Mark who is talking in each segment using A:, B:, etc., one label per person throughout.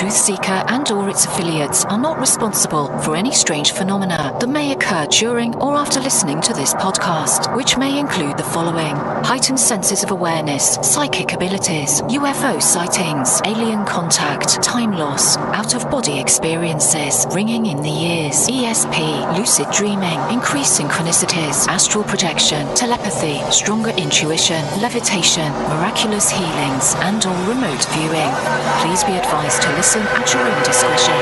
A: TruthSeekah and/or its affiliates are not responsible for any strange phenomena that may occur during or after listening to this podcast, which may include the following: heightened senses of awareness, psychic abilities, UFO sightings, alien contact, time loss, out-of-body experiences, ringing in the ears, ESP, lucid dreaming, increased synchronicities, astral projection, telepathy, stronger intuition, levitation, miraculous healings, and/or remote viewing. Please be advised to listen at your own discretion.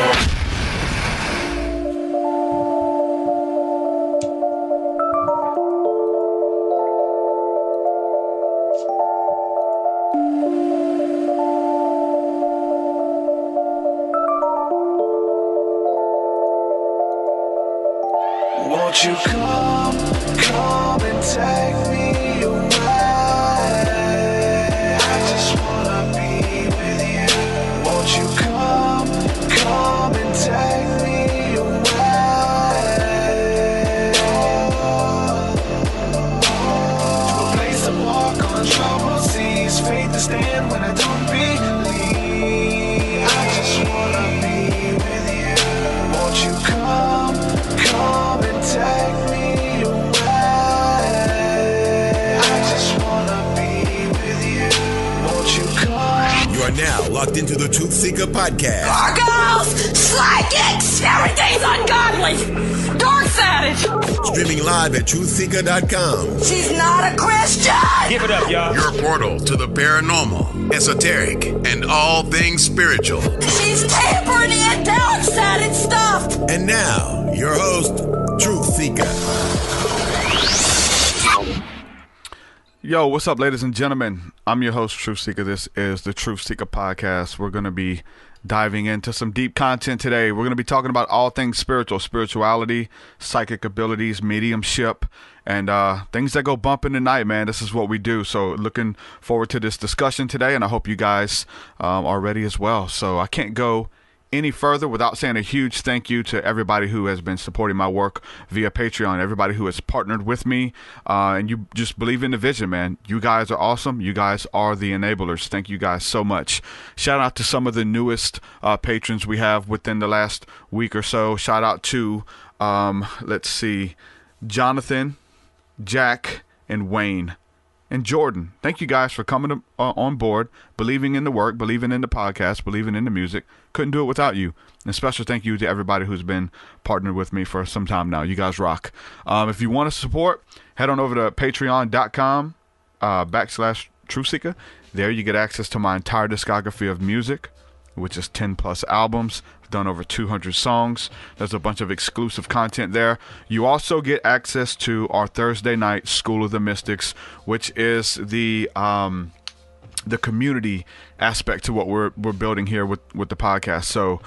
B: Won't you come and take me away? I just wanna be with you. Won't you come and take me away? To a place of walk on troubled seas, faith to stand when I don't believe. I just wanna be with you. Won't you come and take me away? I just wanna be with you. Won't you come?
C: You are now locked into the TruthSeekah podcast.
D: Gargoyles! Psychics! Everything's ungodly! Dark savage!
C: Streaming live at TruthSeekah.com.
D: She's not a Christian!
E: Give it up, y'all.
C: Your portal to the paranormal, esoteric, and all things spiritual.
D: She's tampering in dark-sided stuff!
C: And now, your host, TruthSeekah.
F: Yo, what's up, ladies and gentlemen? I'm your host, TruthSeekah. This is the TruthSeekah podcast. We're going to be diving into some deep content today. We're going to be talking about all things spiritual, spirituality, psychic abilities, mediumship, and things that go bump in the night, man. This is what we do. So looking forward to this discussion today, and I hope you guys are ready as well. So I can't go any further without saying a huge thank you to everybody who has been supporting my work via Patreon, everybody who has partnered with me, and you just believe in the vision, man. You guys are awesome. You guys are the enablers. Thank you guys so much. Shout out to some of the newest patrons we have within the last week or so. Shout out to, let's see, Jonathan, Jack, and Wayne. And Jordan. Thank you guys for coming on board, believing in the work, believing in the podcast, believing in the music. Couldn't do it without you. And a special thank you to everybody who's been partnered with me for some time now. You guys rock. If you want to support, head on over to patreon.com /TruthSeekah. There you get access to my entire discography of music, which is 10 plus albums. I've done over 200 songs. There's a bunch of exclusive content there. You also get access to our Thursday night School of the Mystics, which is the community aspect to what we're building here with the podcast. So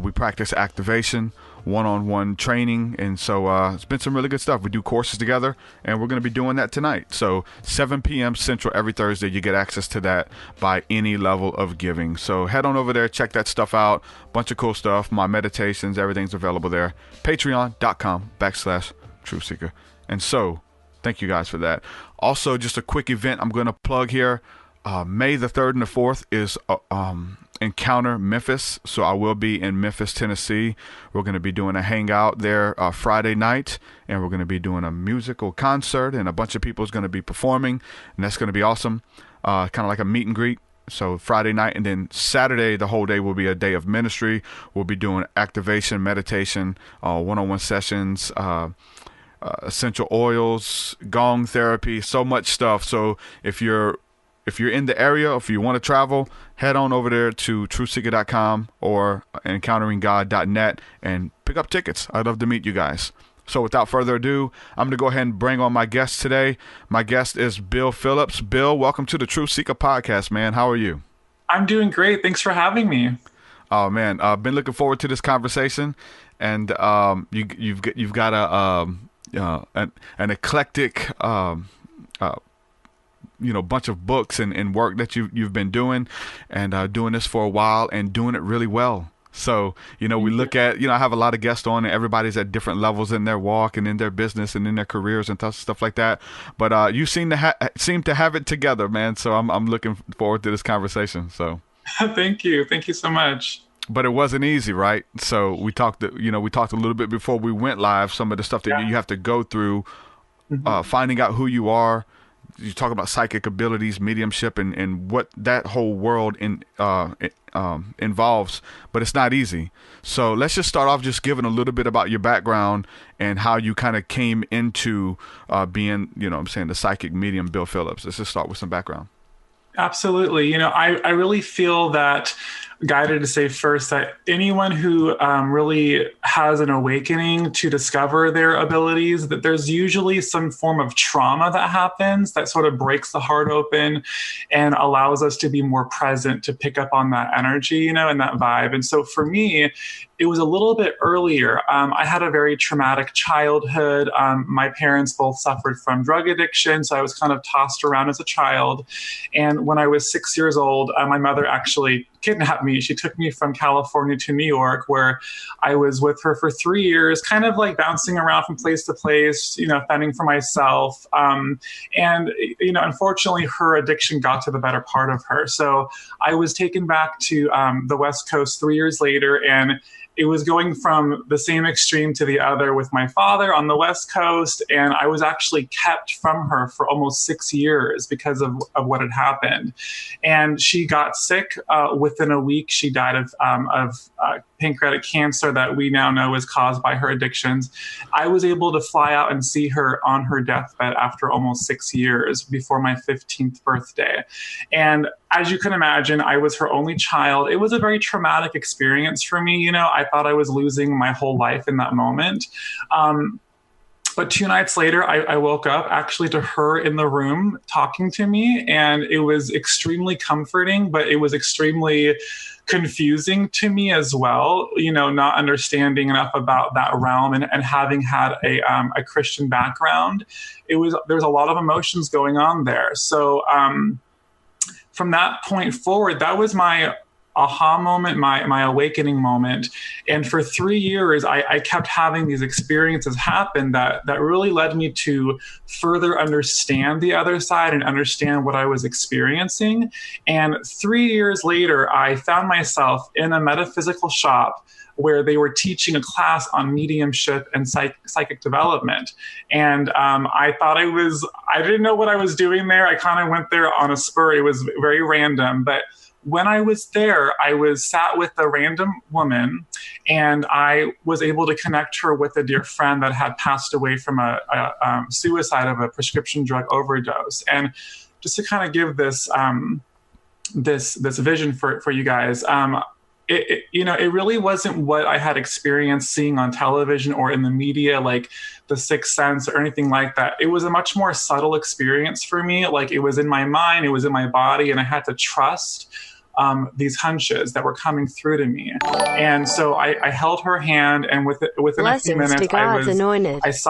F: we practice activation, one-on-one training, and so it's been some really good stuff. We do courses together, and we're going to be doing that tonight. So 7 p.m. Central every Thursday. You get access to that by any level of giving. So head on over there, check that stuff out. Bunch of cool stuff. My meditations, everything's available there. Patreon.com /TruthSeekah. And so thank you guys for that. Also, just a quick event I'm going to plug here. May the 3rd and the 4th is Encounter Memphis. So I will be in Memphis, Tennessee. We're going to be doing a hangout there Friday night, and we're going to be doing a musical concert, and a bunch of people is going to be performing, and that's going to be awesome. Kind of like a meet and greet. So Friday night, and then Saturday, the whole day will be a day of ministry. We'll be doing activation, meditation, one-on-one sessions, essential oils, gong therapy, so much stuff. So if you're in the area, if you want to travel, head on over there to TruthSeekah.com or EncounteringGod.net and pick up tickets. I'd love to meet you guys. So without further ado, I'm going to go ahead and bring on my guest today. My guest is Bill Phillips. Bill, welcome to the TruthSeekah podcast, man. How are you?
G: I'm doing great. Thanks for having me.
F: Oh, man. I've been looking forward to this conversation. And you've got an eclectic bunch of books and work that you've been doing, and doing this for a while and doing it really well. So, we look at, I have a lot of guests on, and everybody's at different levels in their walk and in their business and in their careers and stuff like that. But you seem to have it together, man. So I'm looking forward to this conversation. So
G: Thank you so much.
F: But it wasn't easy, right? So we talked a little bit before we went live, some of the stuff that you have to go through, finding out who you are. You talk about psychic abilities, mediumship, and what that whole world involves, but it's not easy. So let's just start off just giving a little bit about your background and how you kind of came into being, the psychic medium Bill Phillips. Let's just start with some background.
G: Absolutely. I really feel that guided to say first that anyone who really has an awakening to discover their abilities, that there's usually some form of trauma that happens that sort of breaks the heart open and allows us to be more present, to pick up on that energy, and that vibe. And so for me, it was a little bit earlier. I had a very traumatic childhood. My parents both suffered from drug addiction, so I was kind of tossed around as a child. And when I was 6 years old, my mother actually kidnapped me. She took me from California to New York, where I was with her for 3 years, kind of like bouncing around from place to place, fending for myself. Unfortunately, her addiction got to the better part of her. So I was taken back to the West Coast 3 years later, and it was going from the same extreme to the other with my father on the West Coast. And I was actually kept from her for almost 6 years because of what had happened. And she got sick. Within a week, she died of pancreatic cancer that we now know is caused by her addictions. I was able to fly out and see her on her deathbed after almost 6 years, before my 15th birthday. And as you can imagine, I was her only child. It was a very traumatic experience for me. I thought I was losing my whole life in that moment. But 2 nights later, I woke up actually to her in the room talking to me. And it was extremely comforting, but it was extremely confusing to me as well, not understanding enough about that realm and having had a Christian background. There's a lot of emotions going on there. So from that point forward, that was my aha moment, my awakening moment. And for 3 years, I kept having these experiences happen that really led me to further understand the other side and understand what I was experiencing. And 3 years later, I found myself in a metaphysical shop where they were teaching a class on mediumship and psychic development. And I thought I didn't know what I was doing there. I kind of went there on a spur. It was very random. But when I was there, I was sat with a random woman, and I was able to connect her with a dear friend that had passed away from a suicide of a prescription drug overdose. And just to kind of give this this vision for you guys, it really wasn't what I had experienced seeing on television or in the media, like The Sixth Sense or anything like that. It was a much more subtle experience for me. Like, it was in my mind, it was in my body, and I had to trust these hunches that were coming through to me. And so I held her hand, and within a few minutes,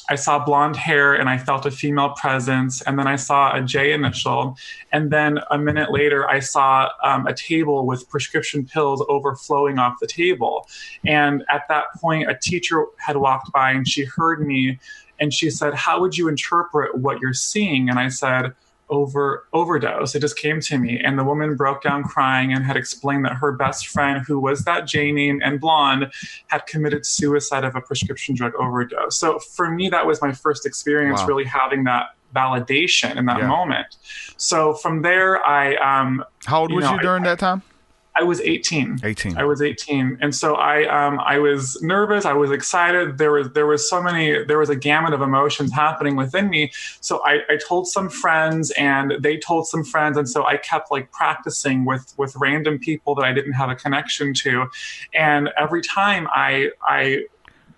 G: I saw blonde hair, and I felt a female presence, and then I saw a J initial. And then a minute later, I saw a table with prescription pills overflowing off the table. And at that point, a teacher had walked by, and she heard me, and she said, "How would you interpret what you're seeing?" And I said, overdose. It just came to me. And the woman broke down crying and had explained that her best friend, who was that J name and blonde, had committed suicide of a prescription drug overdose. So for me, that was my first experience really having that validation in that moment. So from there, how
F: old was you during that time?
G: I was 18.
F: 18.
G: I was 18. And so I was nervous. I was excited. There was a gamut of emotions happening within me. So I told some friends, and they told some friends. And so I kept like practicing with random people that I didn't have a connection to. And every time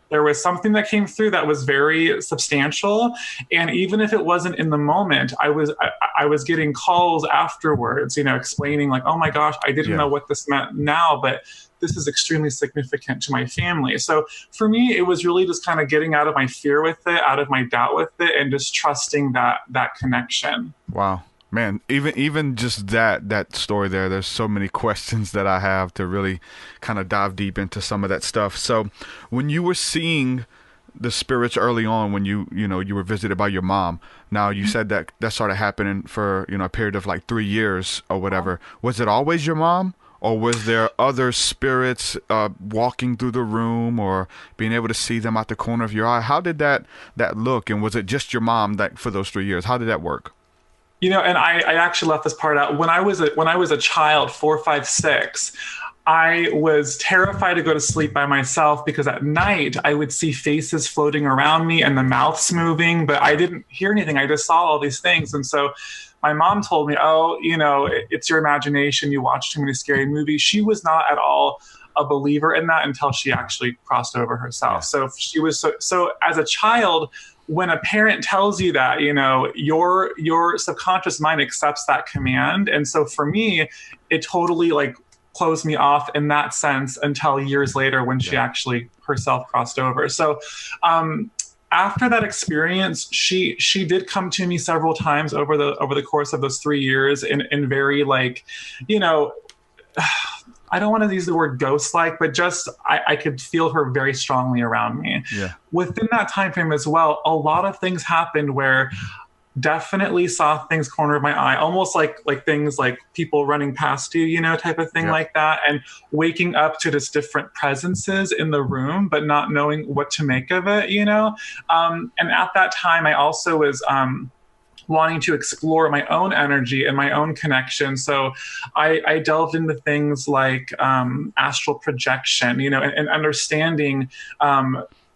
G: there was something that came through that was very substantial. And even if it wasn't in the moment, I was getting calls afterwards, explaining like, "Oh my gosh, I didn't know what this meant now, but this is extremely significant to my family." So for me, it was really just kind of getting out of my fear with it, out of my doubt with it, and just trusting that connection.
F: Wow. Man, even just that story there, there's so many questions that I have to really kind of dive deep into some of that stuff. So when you were seeing the spirits early on, when you were visited by your mom, now you said that started happening for, a period of like 3 years or whatever. Was it always your mom, or was there other spirits walking through the room, or being able to see them out the corner of your eye? How did that look, and was it just your mom that for those 3 years? How did that work?
G: You know, and I actually left this part out. When I was a child, 4, 5, 6, I was terrified to go to sleep by myself because at night I would see faces floating around me and the mouths moving, but I didn't hear anything. I just saw all these things. And so my mom told me, oh, you know, it's your imagination. You watch too many scary movies. She was not at all a believer in that until she actually crossed over herself. Yeah. So she was so as a child, when a parent tells you that, you know, your subconscious mind accepts that command. And so for me, it totally like closed me off in that sense until years later when she actually herself crossed over. So after that experience, she did come to me several times over the course of those 3 years in very like, you know, I don't want to use the word ghost-like, but just I could feel her very strongly around me. Yeah. Within that time frame as well, a lot of things happened where definitely saw things corner of my eye, almost like things like people running past you, you know, type of thing like that, and waking up to just different presences in the room, but not knowing what to make of it, you know. And at that time, I also was wanting to explore my own energy and my own connection. So I delved into things like astral projection, you know, and understanding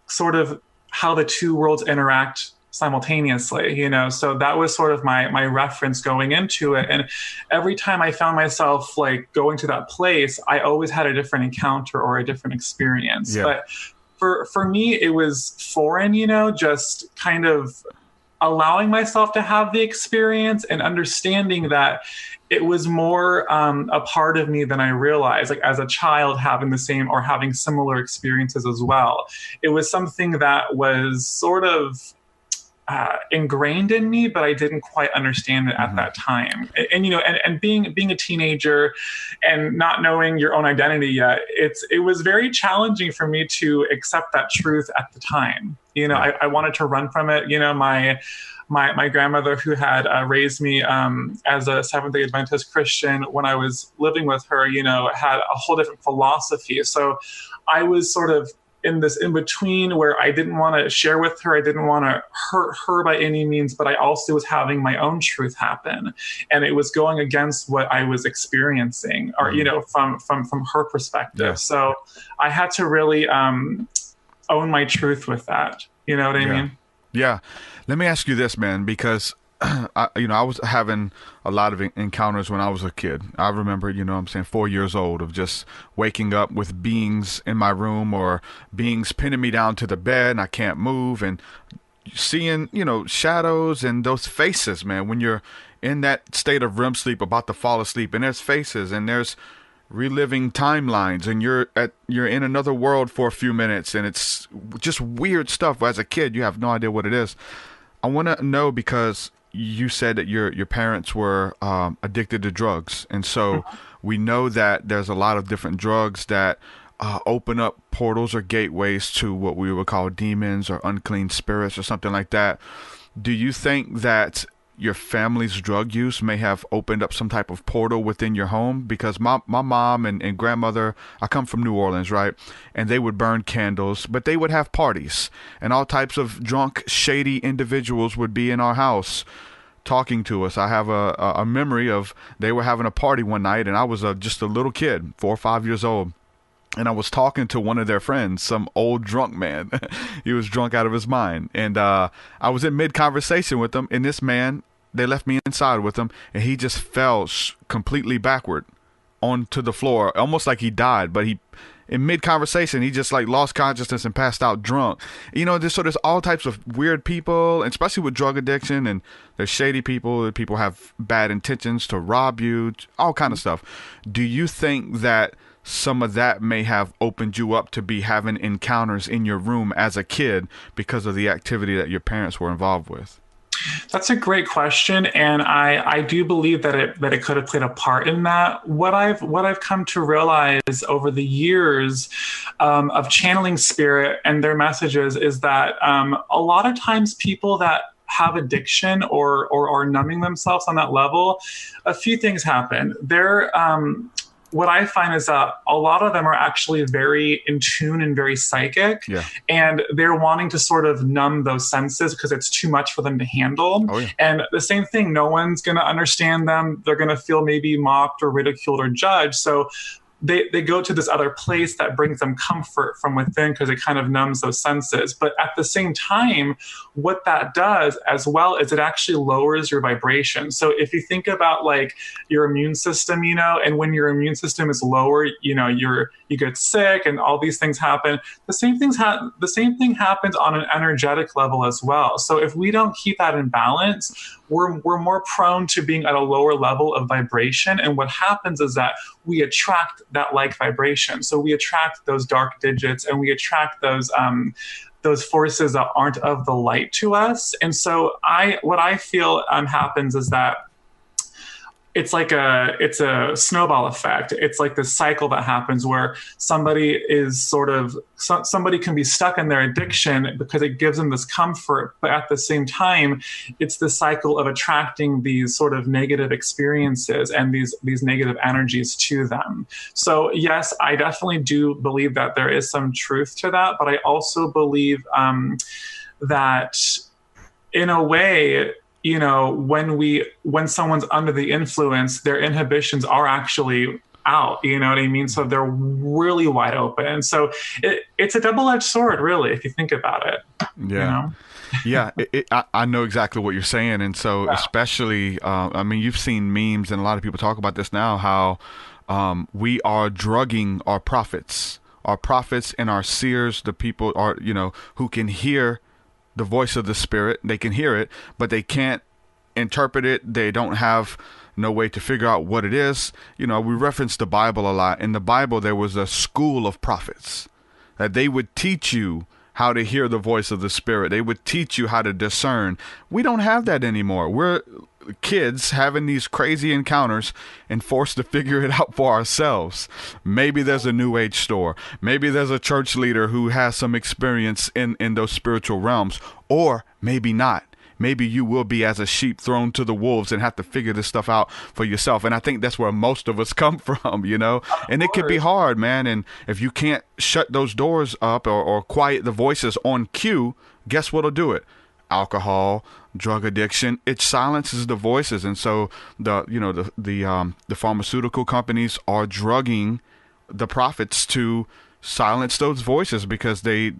G: sort of how the two worlds interact simultaneously, you know. So that was sort of my reference going into it. And every time I found myself like going to that place, I always had a different encounter or a different experience. Yeah. But for me, it was foreign, you know, just kind of allowing myself to have the experience and understanding that it was more a part of me than I realized, like as a child having the same or having similar experiences as well. It was something that was sort of ingrained in me, but I didn't quite understand it at that time. And you know, and being a teenager and not knowing your own identity yet, it was very challenging for me to accept that truth at the time. You know, I wanted to run from it. You know, my grandmother, who had raised me as a Seventh-day Adventist Christian when I was living with her, you know, had a whole different philosophy. So I was sort of in this in between where I didn't want to share with her. I didn't want to hurt her by any means, but I also was having my own truth happen. And it was going against what I was experiencing or, you know, from her perspective. Yeah. So I had to really own my truth with that. You know what I mean?
F: Yeah. Let me ask you this, man, because I was having a lot of encounters when I was a kid. I remember, you know what I'm saying, 4 years old, of just waking up with beings in my room or beings pinning me down to the bed and I can't move, and seeing, you know, shadows and those faces, man, when you're in that state of REM sleep, about to fall asleep, and there's faces and there's reliving timelines, and you're in another world for a few minutes, and it's just weird stuff. As a kid, you have no idea what it is. I want to know, because you said that your parents were addicted to drugs, and so we know that there's a lot of different drugs that open up portals or gateways to what we would call demons or unclean spirits or something like that. Do you think that your family's drug use may have opened up some type of portal within your home? Because my mom and grandmother, I come from New Orleans, right? And they would burn candles, but they would have parties, and all types of drunk, shady individuals would be in our house talking to us. I have a memory of they were having a party one night, and I was just a little kid, 4 or 5 years old. And I was talking to one of their friends, some old drunk man. He was drunk out of his mind. And I was in mid-conversation with him, and this man, they left me inside with him, and he just fell completely backward onto the floor, almost like he died. But in mid-conversation, he just like lost consciousness and passed out drunk. You know, there's all types of weird people, especially with drug addiction, and there's shady people. People have bad intentions to rob you, all kind of stuff. Do you think that some of that may have opened you up to be having encounters in your room as a kid because of the activity that your parents were involved with?
G: That's a great question, and I do believe that it could have played a part in that. What I've come to realize over the years of channeling spirit and their messages is that a lot of times people that have addiction or are numbing themselves on that level, a few things happen. what I find is that a lot of them are actually very in tune and very psychic.
F: Yeah.
G: And they're wanting to sort of numb those senses because it's too much for them to handle.
F: Oh, yeah.
G: And the same thing, no one's going to understand them. They're going to feel maybe mocked or ridiculed or judged. So they go to this other place that brings them comfort from within because it kind of numbs those senses. But at the same time, what that does as well is it actually lowers your vibration. So if you think about like your immune system, and when your immune system is lower, you get sick and all these things happen. The same thing happens on an energetic level as well. So if we don't keep that in balance, we're more prone to being at a lower level of vibration. And what happens is that we attract that like vibration. So we attract those dark digits and we attract those forces that aren't of the light to us. And so what I feel happens is that it's a snowball effect. It's like this cycle that happens where somebody can be stuck in their addiction because it gives them this comfort. But at the same time, it's the cycle of attracting these sort of negative experiences and these negative energies to them. So yes, I definitely do believe that there is some truth to that. But I also believe that in a way, when someone's under the influence, their inhibitions are actually out, you know what I mean? So they're really wide open. And so it's a double-edged sword, really, if you think about it.
F: Yeah. Yeah, I know exactly what you're saying. And so especially, you've seen memes and a lot of people talk about this now, how we are drugging our prophets and our seers, the people are, who can hear the voice of the spirit. They can hear it, but they can't interpret it. They don't have no way to figure out what it is. We reference the Bible a lot. In the Bible, there was a school of prophets that they would teach you how to hear the voice of the spirit. They would teach you how to discern. We don't have that anymore. We're kids having these crazy encounters and forced to figure it out for ourselves. Maybe there's a new age store. Maybe there's a church leader who has some experience in those spiritual realms, or maybe not. Maybe you will be as a sheep thrown to the wolves and have to figure this stuff out for yourself. And I think that's where most of us come from, and it could be hard, man. And if you can't shut those doors up or quiet the voices on cue, guess what'll do it? Alcohol, drug addiction. It silences the voices. And so the pharmaceutical companies are drugging the prophets to silence those voices because they,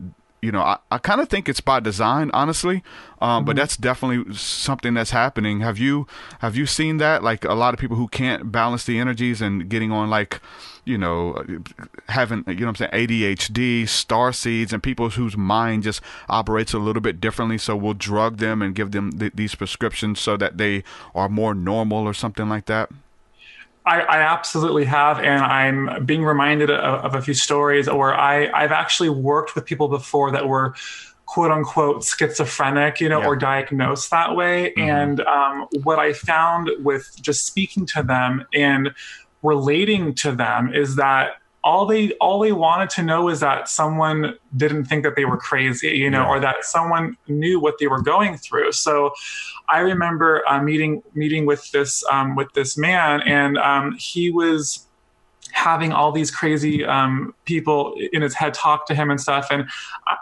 F: I kind of think it's by design, honestly. But that's definitely something that's happening. Have you seen that? Like a lot of people who can't balance the energies and getting on having, ADHD, star seeds, and people whose mind just operates a little bit differently. So we'll drug them and give them these prescriptions so that they are more normal or something like that.
G: I absolutely have, and I'm being reminded of a few stories where I've actually worked with people before that were quote unquote schizophrenic, or diagnosed that way. Mm-hmm. And what I found with just speaking to them and relating to them is that all they wanted to know is that someone didn't think that they were crazy, or that someone knew what they were going through. So I remember meeting with this man, and he was having all these crazy people in his head talk to him and stuff. And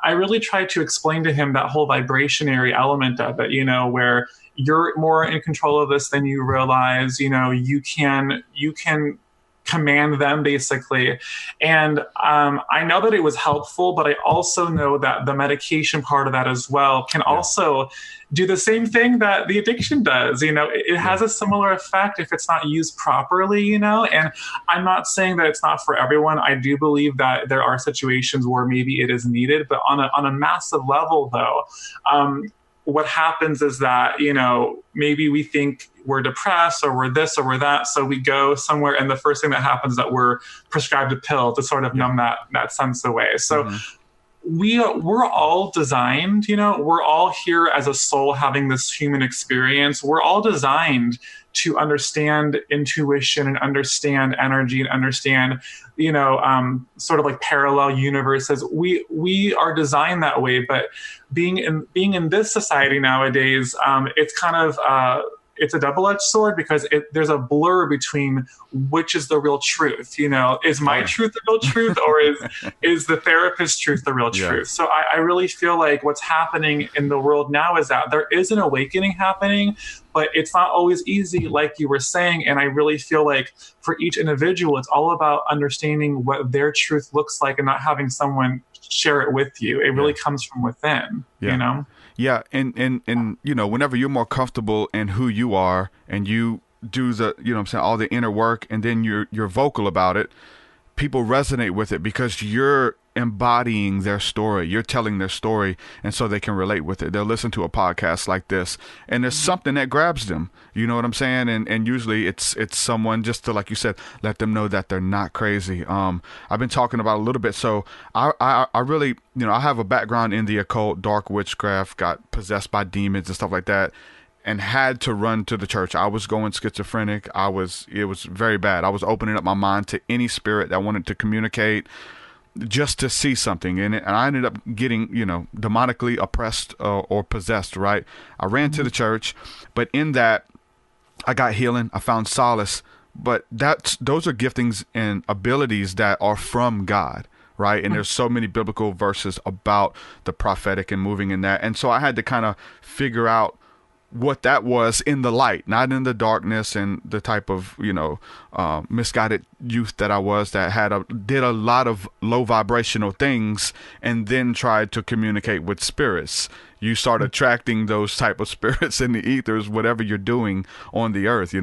G: I really tried to explain to him that whole vibrationary element of it, where you're more in control of this than you realize. You can command them, basically. And I know that it was helpful, but I also know that the medication part of that as well can also do the same thing that the addiction does. It has a similar effect if it's not used properly, and I'm not saying that it's not for everyone. I do believe that there are situations where maybe it is needed, but on a massive level though, what happens is that, maybe we think we're depressed or we're this or we're that. So we go somewhere and the first thing that happens is that we're prescribed a pill to sort of numb that sense away. So we're all designed, we're all here as a soul having this human experience. We're all designed to understand intuition and understand energy and understand, sort of like parallel universes. We are designed that way, but being in this society nowadays, it's kind of it's a double-edged sword because there's a blur between which is the real truth. Is my truth the real truth, or is the therapist's truth the real truth? So I really feel like what's happening in the world now is that there is an awakening happening, but it's not always easy, like you were saying. And I really feel like for each individual, it's all about understanding what their truth looks like and not having someone share it with you. It really comes from within,
F: Yeah. And whenever you're more comfortable in who you are and you do the, all the inner work, and then you're vocal about it, people resonate with it because you're embodying their story. You're telling their story, and so they can relate with it. They'll listen to a podcast like this, and there's something that grabs them. You know what I'm saying? And usually it's someone just to, like you said, let them know that they're not crazy. I've been talking about a little bit. So I really, I have a background in the occult, dark witchcraft, got possessed by demons and stuff like that, and had to run to the church. I was going schizophrenic. It was very bad. I was opening up my mind to any spirit that wanted to communicate, just to see something in it. And I ended up getting, demonically oppressed or possessed, right? I ran to the church, but in that I got healing. I found solace, but those are giftings and abilities that are from God, right? And there's so many biblical verses about the prophetic and moving in that. And so I had to kind of figure out what that was in the light, not in the darkness and the type of, misguided youth that I was, that did a lot of low vibrational things and then tried to communicate with spirits. You start attracting those type of spirits in the ethers, whatever you're doing on the earth.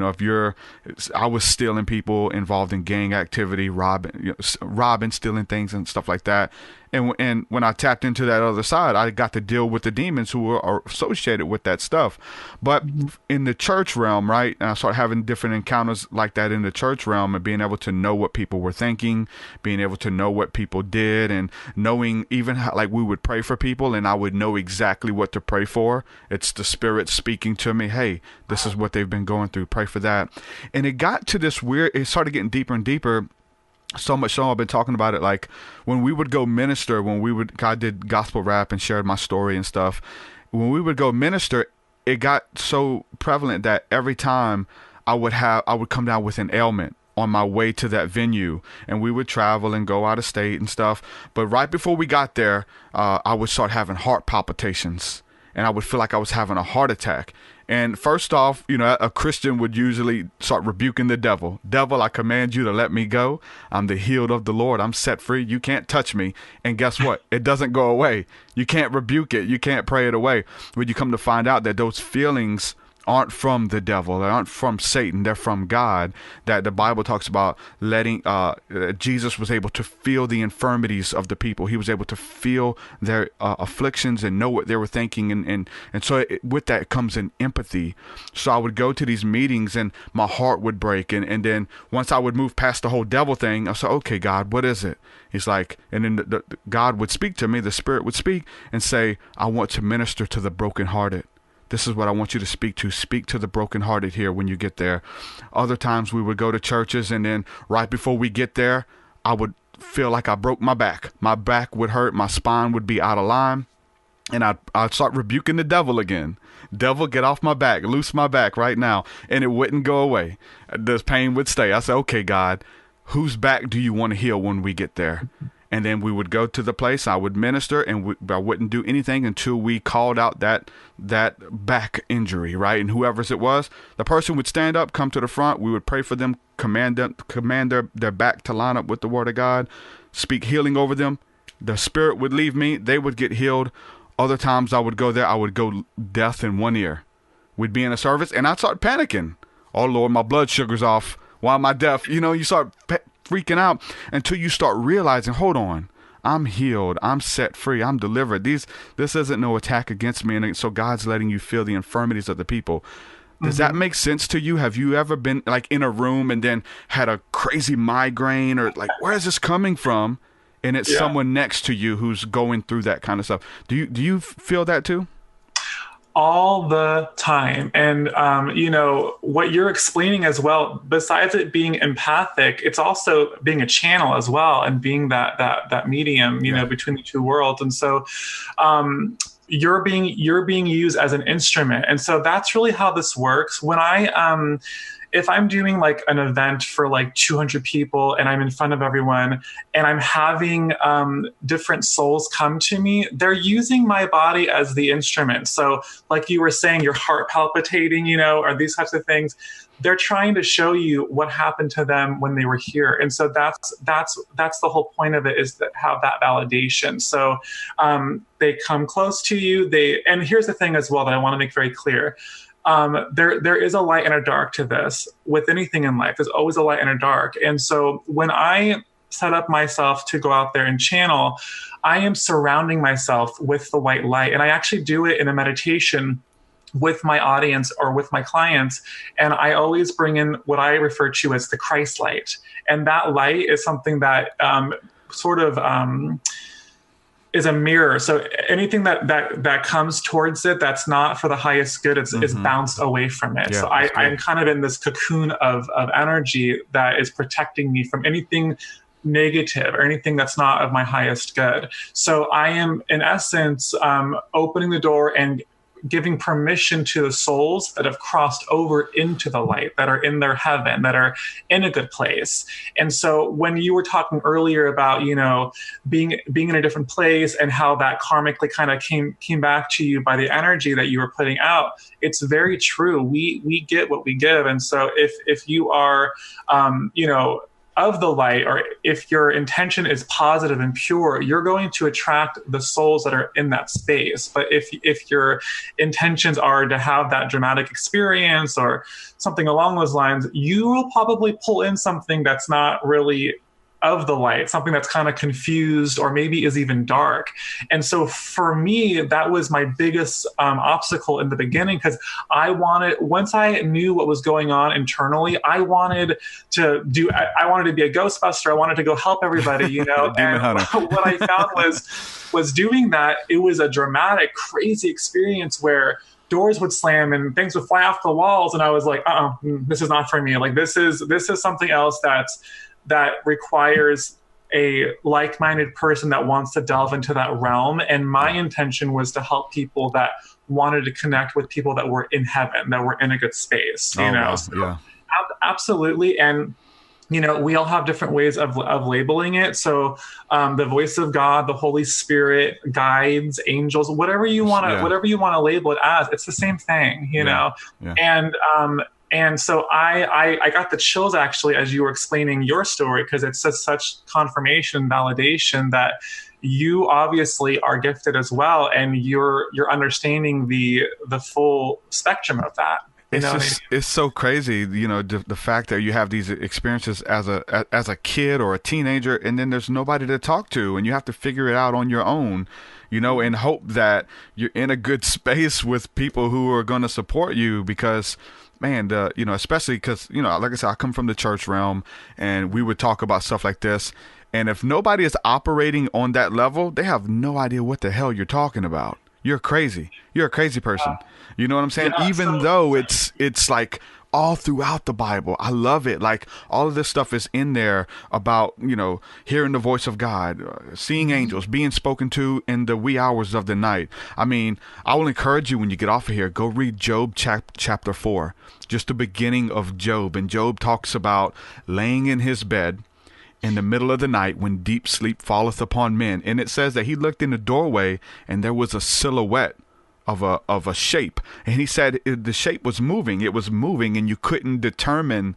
F: I was stealing people, involved in gang activity, robbing, stealing things and stuff like that. And when I tapped into that other side, I got to deal with the demons who are associated with that stuff. But in the church realm, right, and I started having different encounters like that in the church realm, and being able to know what people were thinking, being able to know what people did, and knowing even how, like, we would pray for people and I would know exactly what to pray for. It's the spirit speaking to me, hey, this is what they've been going through, pray for that. And it got to this weird, it started getting deeper and deeper. So much so I've been talking about it, like when we would go minister, I did gospel rap and shared my story and stuff. When we would go minister, it got so prevalent that every time I would come down with an ailment on my way to that venue, and we would travel and go out of state and stuff. But right before we got there, I would start having heart palpitations, and I would feel like I was having a heart attack. And first off, a Christian would usually start rebuking the devil. Devil, I command you to let me go. I'm the healed of the Lord. I'm set free. You can't touch me. And guess what? It doesn't go away. You can't rebuke it. You can't pray it away. When you come to find out that those feelings aren't from the devil, they aren't from Satan, they're from God, that the Bible talks about letting Jesus was able to feel the infirmities of the people. He was able to feel their afflictions and know what they were thinking, and so with that comes an empathy. So I would go to these meetings and my heart would break, and then once I would move past the whole devil thing, I said, okay, God, what is it? He's like, and then the God would speak to me, the Spirit would speak and say, I want to minister to the brokenhearted. This is what I want you to speak to. Speak to the brokenhearted here when you get there. Other times we would go to churches, and then right before we get there, I would feel like I broke my back. My back would hurt. My spine would be out of line. And I'd start rebuking the devil again. Devil, get off my back. Loose my back right now. And it wouldn't go away. The pain would stay. I said, okay, God, whose back do you want to heal when we get there? And then we would go to the place, I would minister, and I wouldn't do anything until we called out that back injury, right? And whoever's it was, the person would stand up, come to the front. We would pray for them, command their back to line up with the word of God, speak healing over them. The spirit would leave me. They would get healed. Other times I would go there. I would go deaf in one ear. We'd be in a service, and I'd start panicking. Oh, Lord, my blood sugar's off. Why am I deaf? You start freaking out until you start realizing, hold on, I'm healed, I'm set free, I'm delivered. This isn't no attack against me. And so God's letting you feel the infirmities of the people. Does that make sense to you? Have you ever been like in a room and then had a crazy migraine, or like, where is this coming from? And it's someone next to you who's going through that kind of stuff. Do you feel that too?
G: All the time. And, what you're explaining as well, besides it being empathic, it's also being a channel as well, and being that medium, between the two worlds. And so, you're being used as an instrument. And so that's really how this works. When if I'm doing like an event for like 200 people and I'm in front of everyone and I'm having different souls come to me, they're using my body as the instrument. So like you were saying, your heart palpitating, or these types of things, they're trying to show you what happened to them when they were here. And so that's the whole point of it, is that have that validation. So they come close to you. And here's the thing as well that I want to make very clear. There is a light and a dark to this. With anything in life, there's always a light and a dark. And so when I set up myself to go out there and channel, I am surrounding myself with the white light. And I actually do it in a meditation with my audience or with my clients. And I always bring in what I refer to as the Christ light. And that light is something that is a mirror. So anything that comes towards it that's not for the highest good, is bounced away from it. Yeah, so I'm kind of in this cocoon of energy that is protecting me from anything negative or anything that's not of my highest good. So I am, in essence, opening the door and giving permission to the souls that have crossed over into the light, that are in their heaven, that are in a good place. And so when you were talking earlier about, being in a different place and how that karmically kind of came back to you by the energy that you were putting out, it's very true. We get what we give. And so if you are, of the light, or if your intention is positive and pure, you're going to attract the souls that are in that space. But if your intentions are to have that dramatic experience or something along those lines, you will probably pull in something that's not really of the light, something that's kind of confused or maybe is even dark. And so for me, that was my biggest obstacle in the beginning, because once I knew what was going on internally, I wanted to be a Ghostbuster. I wanted to go help everybody, and what I found was doing that, it was a dramatic, crazy experience where doors would slam and things would fly off the walls. And I was like, this is not for me. Like this is something else that requires a like-minded person that wants to delve into that realm. And my intention was to help people that wanted to connect with people that were in heaven, that were in a good space,
F: Wow.
G: So,
F: yeah.
G: Absolutely. And, we all have different ways of labeling it. So the voice of God, the Holy Spirit, guides, angels, whatever you want to label it as, it's the same thing,
F: Yeah.
G: And so I got the chills actually as you were explaining your story, because it's just such confirmation, validation that you obviously are gifted as well, and you're understanding the full spectrum of that.
F: It's so crazy, the fact that you have these experiences as a kid or a teenager, and then there's nobody to talk to, and you have to figure it out on your own, and hope that you're in a good space with people who are going to support you, because man, especially because, like I said, I come from the church realm, and we would talk about stuff like this. And if nobody is operating on that level, they have no idea what the hell you're talking about. You're crazy. You're a crazy person. You know what I'm saying? Yeah, even though it's like all throughout the Bible. I love it. Like all of this stuff is in there about, hearing the voice of God, seeing angels, being spoken to in the wee hours of the night. I mean, I will encourage you when you get off of here, go read Job chapter 4, just the beginning of Job. And Job talks about laying in his bed in the middle of the night when deep sleep falleth upon men. And it says that he looked in the doorway and there was a silhouette of a shape, and he said the shape was moving. It was moving, and you couldn't determine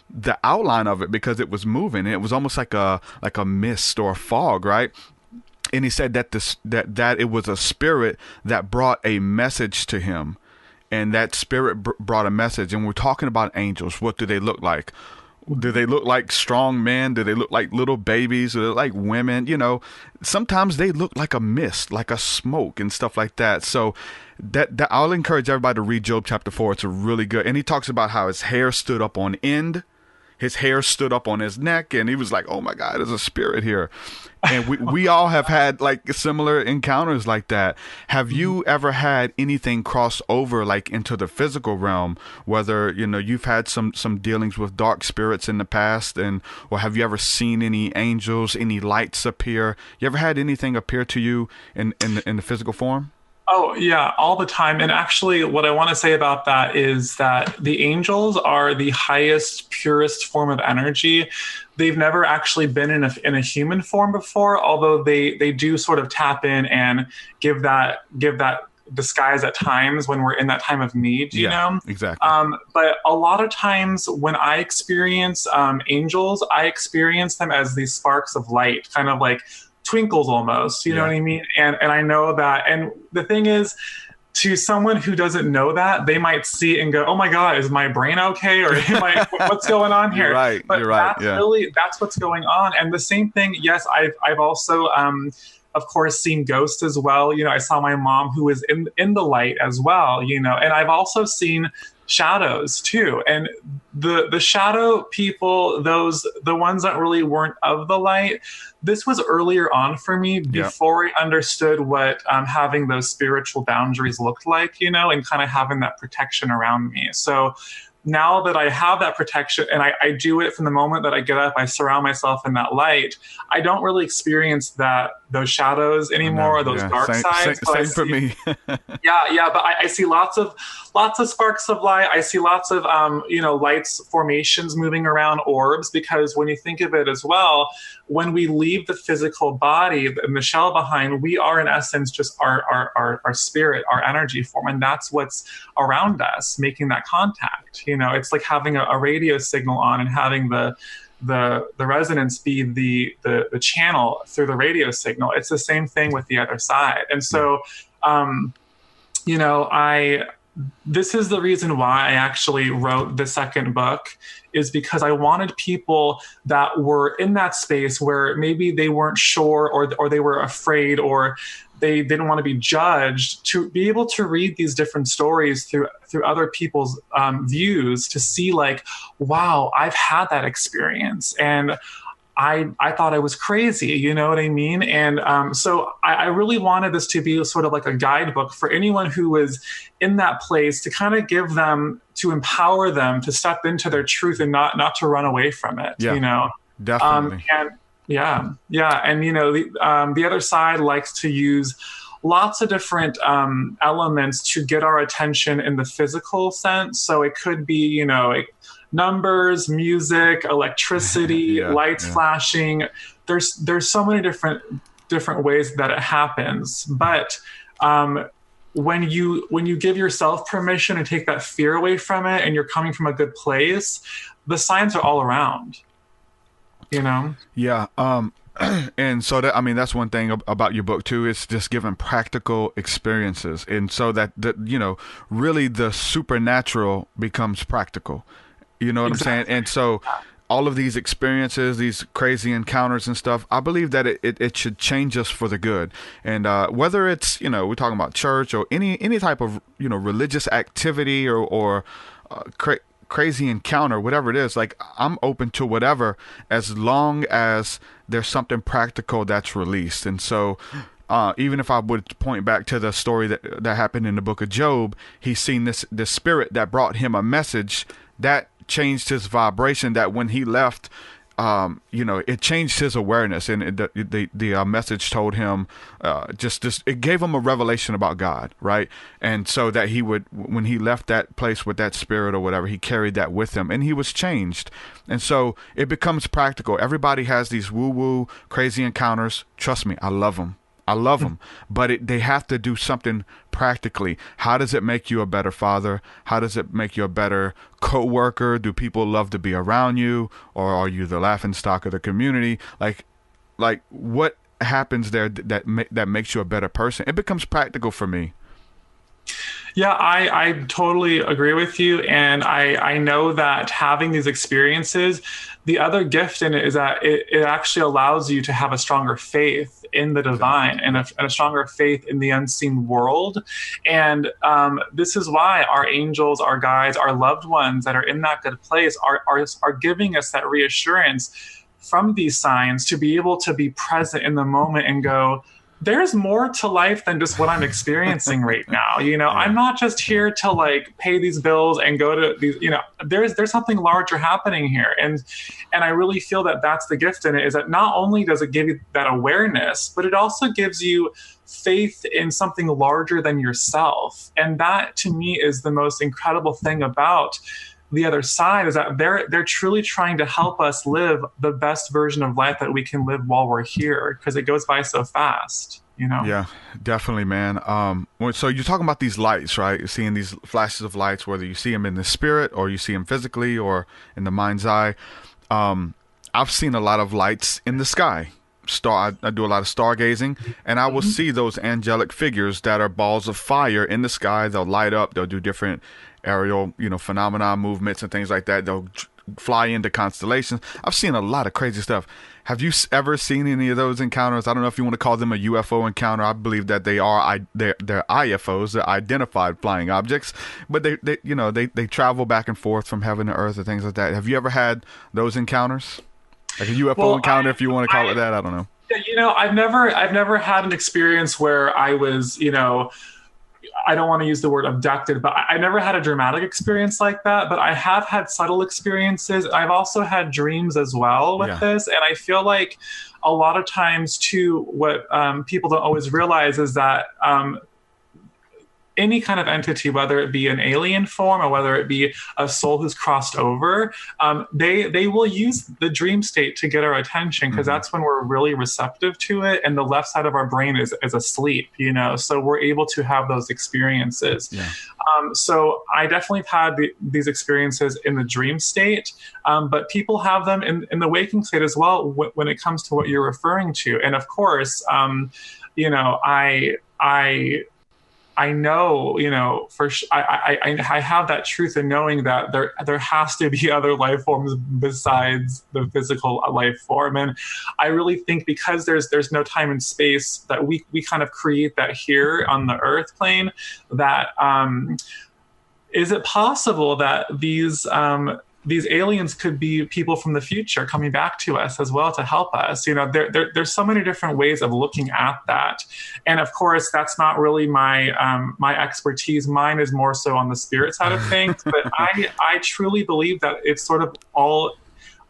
F: the outline of it because it was moving. And it was almost like a mist or a fog, right? And he said that that it was a spirit that brought a message to him, and that spirit brought a message. And we're talking about angels. What do they look like? Do they look like strong men? Do they look like little babies? Do they look like women? Sometimes they look like a mist, like a smoke and stuff like that. So that I'll encourage everybody to read Job chapter 4. It's a really good. And he talks about how his hair stood up on end. His hair stood up on his neck, and he was like, oh my God, there's a spirit here. And we all have had like similar encounters like that. Have you ever had anything cross over like into the physical realm, whether, you've had some dealings with dark spirits in the past, or have you ever seen any angels, any lights appear? You ever had anything appear to you in the physical form?
G: Oh, yeah, all the time. And actually, what I want to say about that is that the angels are the highest, purest form of energy. They've never actually been in a human form before, although they do sort of tap in and give that disguise at times when we're in that time of need, you know?
F: Exactly.
G: But a lot of times when I experience angels, I experience them as these sparks of light, kind of like twinkles almost, you know what I mean? And I know that. And the thing is, to someone who doesn't know that, they might see it and go, "Oh my God, is my brain okay?" Or what's going on here?
F: You're right.
G: But
F: You're right.
G: that's what's going on. And the same thing, yes, I've also of course seen ghosts as well. You know, I saw my mom who was in the light as well, you know, and I've also seen shadows too. And the shadow people, the ones that really weren't of the light, this was earlier on for me before I understood what having those spiritual boundaries looked like, you know, and kind of having that protection around me. So now that I have that protection and I do it from the moment that I get up, I surround myself in that light. I don't really experience those shadows anymore, or those dark sides.
F: Same for me.
G: Yeah, but I see lots of sparks of light. I see lots of lights, formations moving around, orbs, because when you think of it as well, when we leave the physical body and the shell behind, we are in essence just our spirit, our energy form, and that's what's around us, making that contact. You know, it's like having a radio signal on and having the resonance be the channel through the radio signal. It's the same thing with the other side. And so, this is the reason why I actually wrote the second book, is because I wanted people that were in that space where maybe they weren't sure or they were afraid or they didn't want to be judged, to be able to read these different stories through other people's views, to see like, wow, I've had that experience. And I thought I was crazy, you know what I mean? And so I really wanted this to be sort of like a guidebook for anyone who was in that place, to kind of give them, to empower them to step into their truth and not to run away from it, you know?
F: Definitely.
G: Yeah. And, you know, the other side likes to use lots of different elements to get our attention in the physical sense. So it could be, you know, numbers, music, electricity, lights flashing. There's so many different ways that it happens. But when you give yourself permission and take that fear away from it, and you're coming from a good place, the signs are all around. You know? Yeah.
F: And so that's one thing about your book too. It's just giving practical experiences. And so that really the supernatural becomes practical. You know what I'm saying? And so all of these experiences, these crazy encounters and stuff, I believe that it should change us for the good. And whether it's, we're talking about church or any type of, religious activity or crazy encounter, whatever it is, like I'm open to whatever, as long as there's something practical that's released. And so even if I would point back to the story that happened in the book of Job, he's seen this spirit that brought him a message that changed his vibration, that when he left, it changed his awareness, and the message told him it gave him a revelation about God, right? And so that he would, when he left that place with that spirit or whatever, he carried that with him, and he was changed. And so it becomes practical. Everybody has these woo-woo crazy encounters. Trust me, I love them. But they have to do something practically. How does it make you a better father? How does it make you a better co-worker? Do people love to be around you, or are you the laughingstock of the community? Like what happens there that makes you a better person? It becomes practical for me.
G: Yeah, I totally agree with you. And I know that having these experiences, the other gift in it is that it actually allows you to have a stronger faith in the divine and a stronger faith in the unseen world. And this is why our angels, our guides, our loved ones that are in that good place are giving us that reassurance from these signs, to be able to be present in the moment and go, there's more to life than just what I'm experiencing right now. I'm not just here to like pay these bills and go to these, there's something larger happening here. And I really feel that that's the gift in it, is that not only does it give you that awareness, but it also gives you faith in something larger than yourself. And that to me is the most incredible thing about the other side, is that they're truly trying to help us live the best version of life that we can live while we're here, because it goes by so fast.
F: Yeah, definitely, man. So you're talking about these lights, right? You're seeing these flashes of lights, whether you see them in the spirit or you see them physically or in the mind's eye. I've seen a lot of lights in the sky. I do a lot of stargazing, and I will see those angelic figures that are balls of fire in the sky. They'll light up. They'll do different aerial, phenomena, movements, and things like that. They'll fly into constellations. I've seen a lot of crazy stuff. Have you ever seen any of those encounters? I don't know if you want to call them a UFO encounter. I believe that they're IFOs, they're identified flying objects, but they travel back and forth from heaven to earth and things like that. Have you ever had those encounters? Like a UFO encounter, if you want to call it that. I don't know.
G: I've never had an experience where I was, I don't want to use the word abducted, but I never had a dramatic experience like that. But I have had subtle experiences. I've also had dreams as well with this. And I feel like a lot of times too, what people don't always realize is that any kind of entity, whether it be an alien form or whether it be a soul who's crossed over, they will use the dream state to get our attention, because that's when we're really receptive to it, and the left side of our brain is asleep, so we're able to have those experiences. So I definitely have had these experiences in the dream state, but people have them in the waking state as well when it comes to what you're referring to. And of course, I know, I have that truth in knowing that there has to be other life forms besides the physical life form. And I really think because there's no time and space, that we kind of create that here on the earth plane, that is it possible that these aliens could be people from the future coming back to us as well to help us. There's so many different ways of looking at that. And of course, that's not really my expertise. Mine is more so on the spirit side of things. But I truly believe that it's sort of all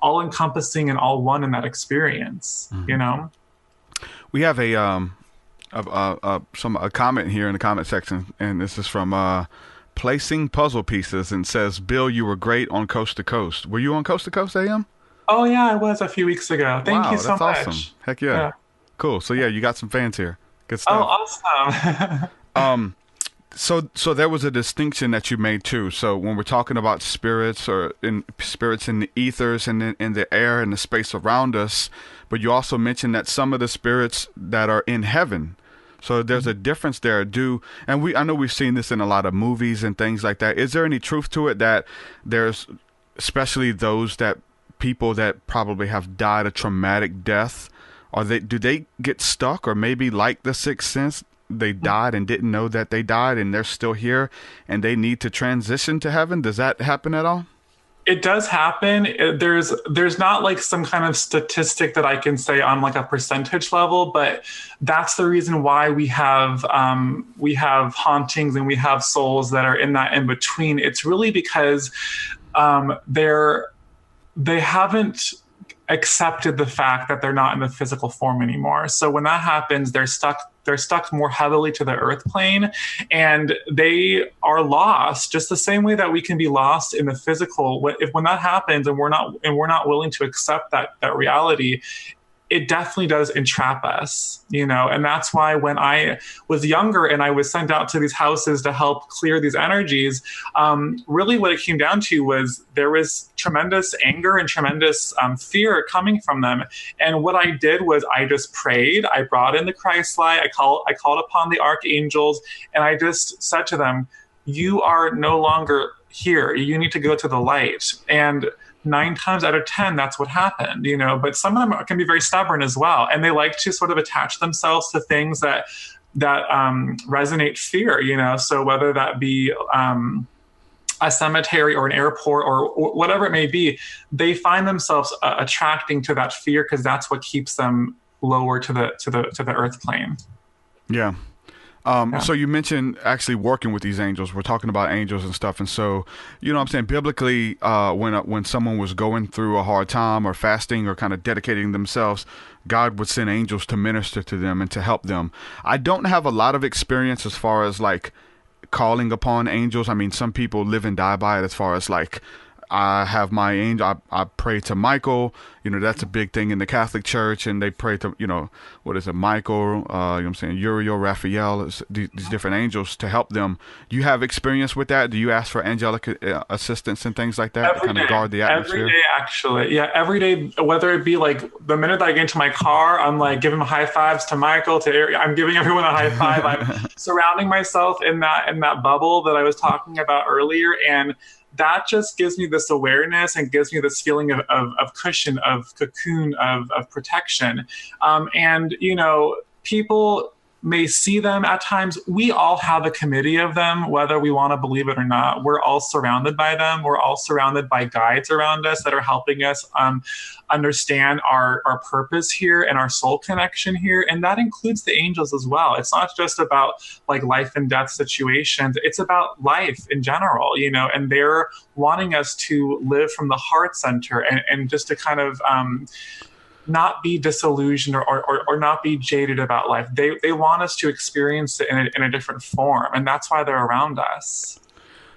G: encompassing and all one in that experience,
F: We have a comment here in the comment section, and this is from Placing Puzzle Pieces, and says, Bill, you were great on Coast to Coast. Were you on Coast to Coast, AM?
G: Oh yeah, I was a few weeks ago. Thank you so much.
F: That's awesome. Heck yeah. Cool. So yeah, you got some fans here. Good stuff.
G: Oh, awesome.
F: So there was a distinction that you made too. So when we're talking about spirits in the ethers and in the air and the space around us, but you also mentioned that some of the spirits that are in heaven. So there's a difference there. I know we've seen this in a lot of movies and things like that. Is there any truth to it that there's, especially those people that probably have died a traumatic death, do they get stuck, or maybe like the Sixth Sense, they died and didn't know that they died and they're still here and they need to transition to heaven? Does that happen at all?
G: It does happen. There's not like some kind of statistic that I can say on like a percentage level, but that's the reason why we have hauntings and we have souls that are in that in between. It's really because they haven't accepted the fact that they're not in the physical form anymore. So when that happens, they're stuck more heavily to the earth plane, and they are lost just the same way that we can be lost in the physical. When that happens and we're not willing to accept that reality, it definitely does entrap us, and that's why when I was younger and I was sent out to these houses to help clear these energies, really what it came down to was there was tremendous anger and tremendous fear coming from them. And what I did was I just prayed. I brought in the Christ light. I called upon the archangels, and I just said to them, you are no longer here. You need to go to the light. And 9 times out of 10, that's what happened, but some of them can be very stubborn as well. And they like to sort of attach themselves to things that resonate fear, so whether that be a cemetery or an airport or whatever it may be, they find themselves attracting to that fear because that's what keeps them lower to the earth plane.
F: Yeah. So you mentioned actually working with these angels. We're talking about angels and stuff. And so, you know what I'm saying? Biblically, when someone was going through a hard time or fasting or kind of dedicating themselves, God would send angels to minister to them and to help them. I don't have a lot of experience as far as like calling upon angels. I mean, some people live and die by it as far as like, I have my angel. I pray to Michael. You know, that's a big thing in the Catholic Church, and they pray to, you know, what is it, Michael? You know what I'm saying, Uriel, Raphael, these different angels to help them. Do you have experience with that? Do you ask for angelic assistance and things like that to kind of guard the atmosphere?
G: Every day, actually. Yeah, every day, whether it be like the minute that I get into my car, I'm like giving high fives to Michael, I'm giving everyone a high five. I'm surrounding myself in that bubble that I was talking about earlier, and that just gives me this awareness and gives me this feeling of cushion, of cocoon, of protection. And, you know, people may see them at times. We all have a committee of them, whether we want to believe it or not. We're all surrounded by them. We're all surrounded by guides around us that are helping us understand our purpose here and our soul connection here. And that includes the angels as well. It's not just about like life and death situations. It's about life in general, you know, and they're wanting us to live from the heart center and just to kind of not be disillusioned or not be jaded about life. They want us to experience it in a different form, and that's why they're around us,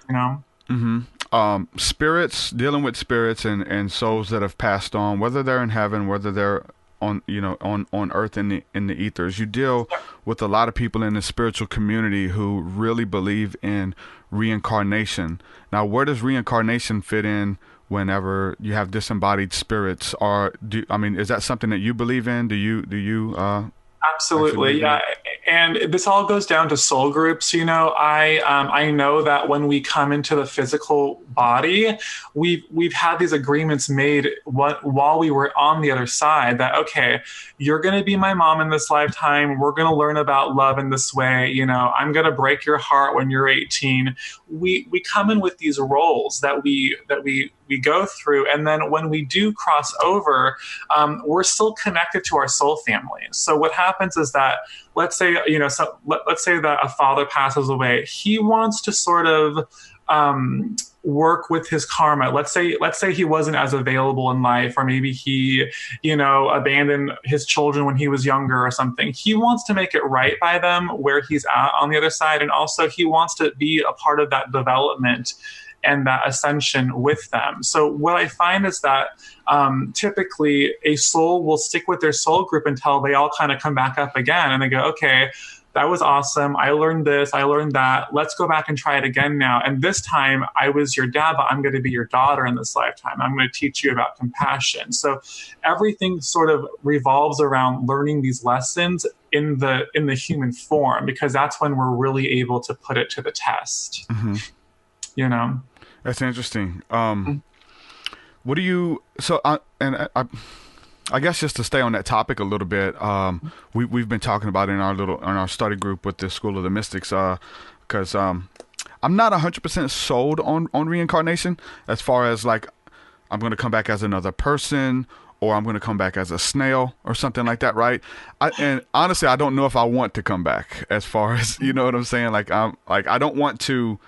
G: you know?
F: Mm-hmm. Spirits, dealing with spirits and souls that have passed on, whether they're in heaven, whether they're on, you know, on earth in the ethers. You deal with a lot of people in the spiritual community who really believe in reincarnation. Now, where does reincarnation fit in whenever you have disembodied spirits? Is that something that you believe in? Do you
G: Absolutely, yeah. And this all goes down to soul groups. You know, I know that when we come into the physical body, we've had these agreements made while we were on the other side that, okay, you're going to be my mom in this lifetime. We're going to learn about love in this way. You know, I'm going to break your heart when you're 18. We come in with these roles that we go through, and then when we do cross over, we're still connected to our soul family. So what happens is that, let's say that a father passes away. He wants to sort of work with his karma. Let's say he wasn't as available in life, or maybe he, you know, abandoned his children when he was younger or something. He wants to make it right by them where he's at on the other side, and also he wants to be a part of that development and that ascension with them. So what I find is that typically a soul will stick with their soul group until they all kind of come back up again, and they go, okay, that was awesome. I learned this, I learned that. Let's go back and try it again now. And this time I was your dad, but I'm going to be your daughter in this lifetime. I'm going to teach you about compassion. So everything sort of revolves around learning these lessons in the human form, because that's when we're really able to put it to the test. Mm-hmm. You know?
F: That's interesting. What do you? I guess just to stay on that topic a little bit, we've been talking about it in our study group with the School of the Mystics, because I'm not 100% sold on reincarnation, as far as like I'm going to come back as another person, or I'm going to come back as a snail or something like that, right? And honestly, I don't know if I want to come back, as far as, you know what I'm saying? Like I don't want to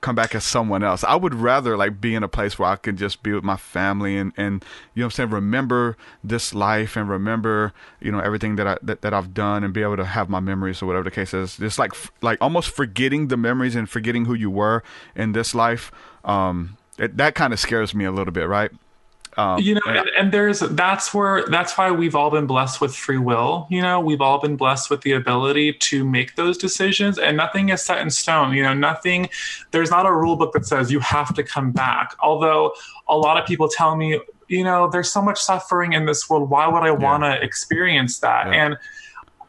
F: come back as someone else. I would rather like be in a place where I can just be with my family and you know what I'm saying, remember this life and remember, you know, everything that I've done, and be able to have my memories or whatever the case is. Just like almost forgetting the memories and forgetting who you were in this life. That kind of scares me a little bit, right?
G: You know, and that's why we've all been blessed with free will. You know, we've all been blessed with the ability to make those decisions, and nothing is set in stone. You know, there's not a rule book that says you have to come back. Although a lot of people tell me, you know, there's so much suffering in this world. Why would I want to experience that? Yeah. And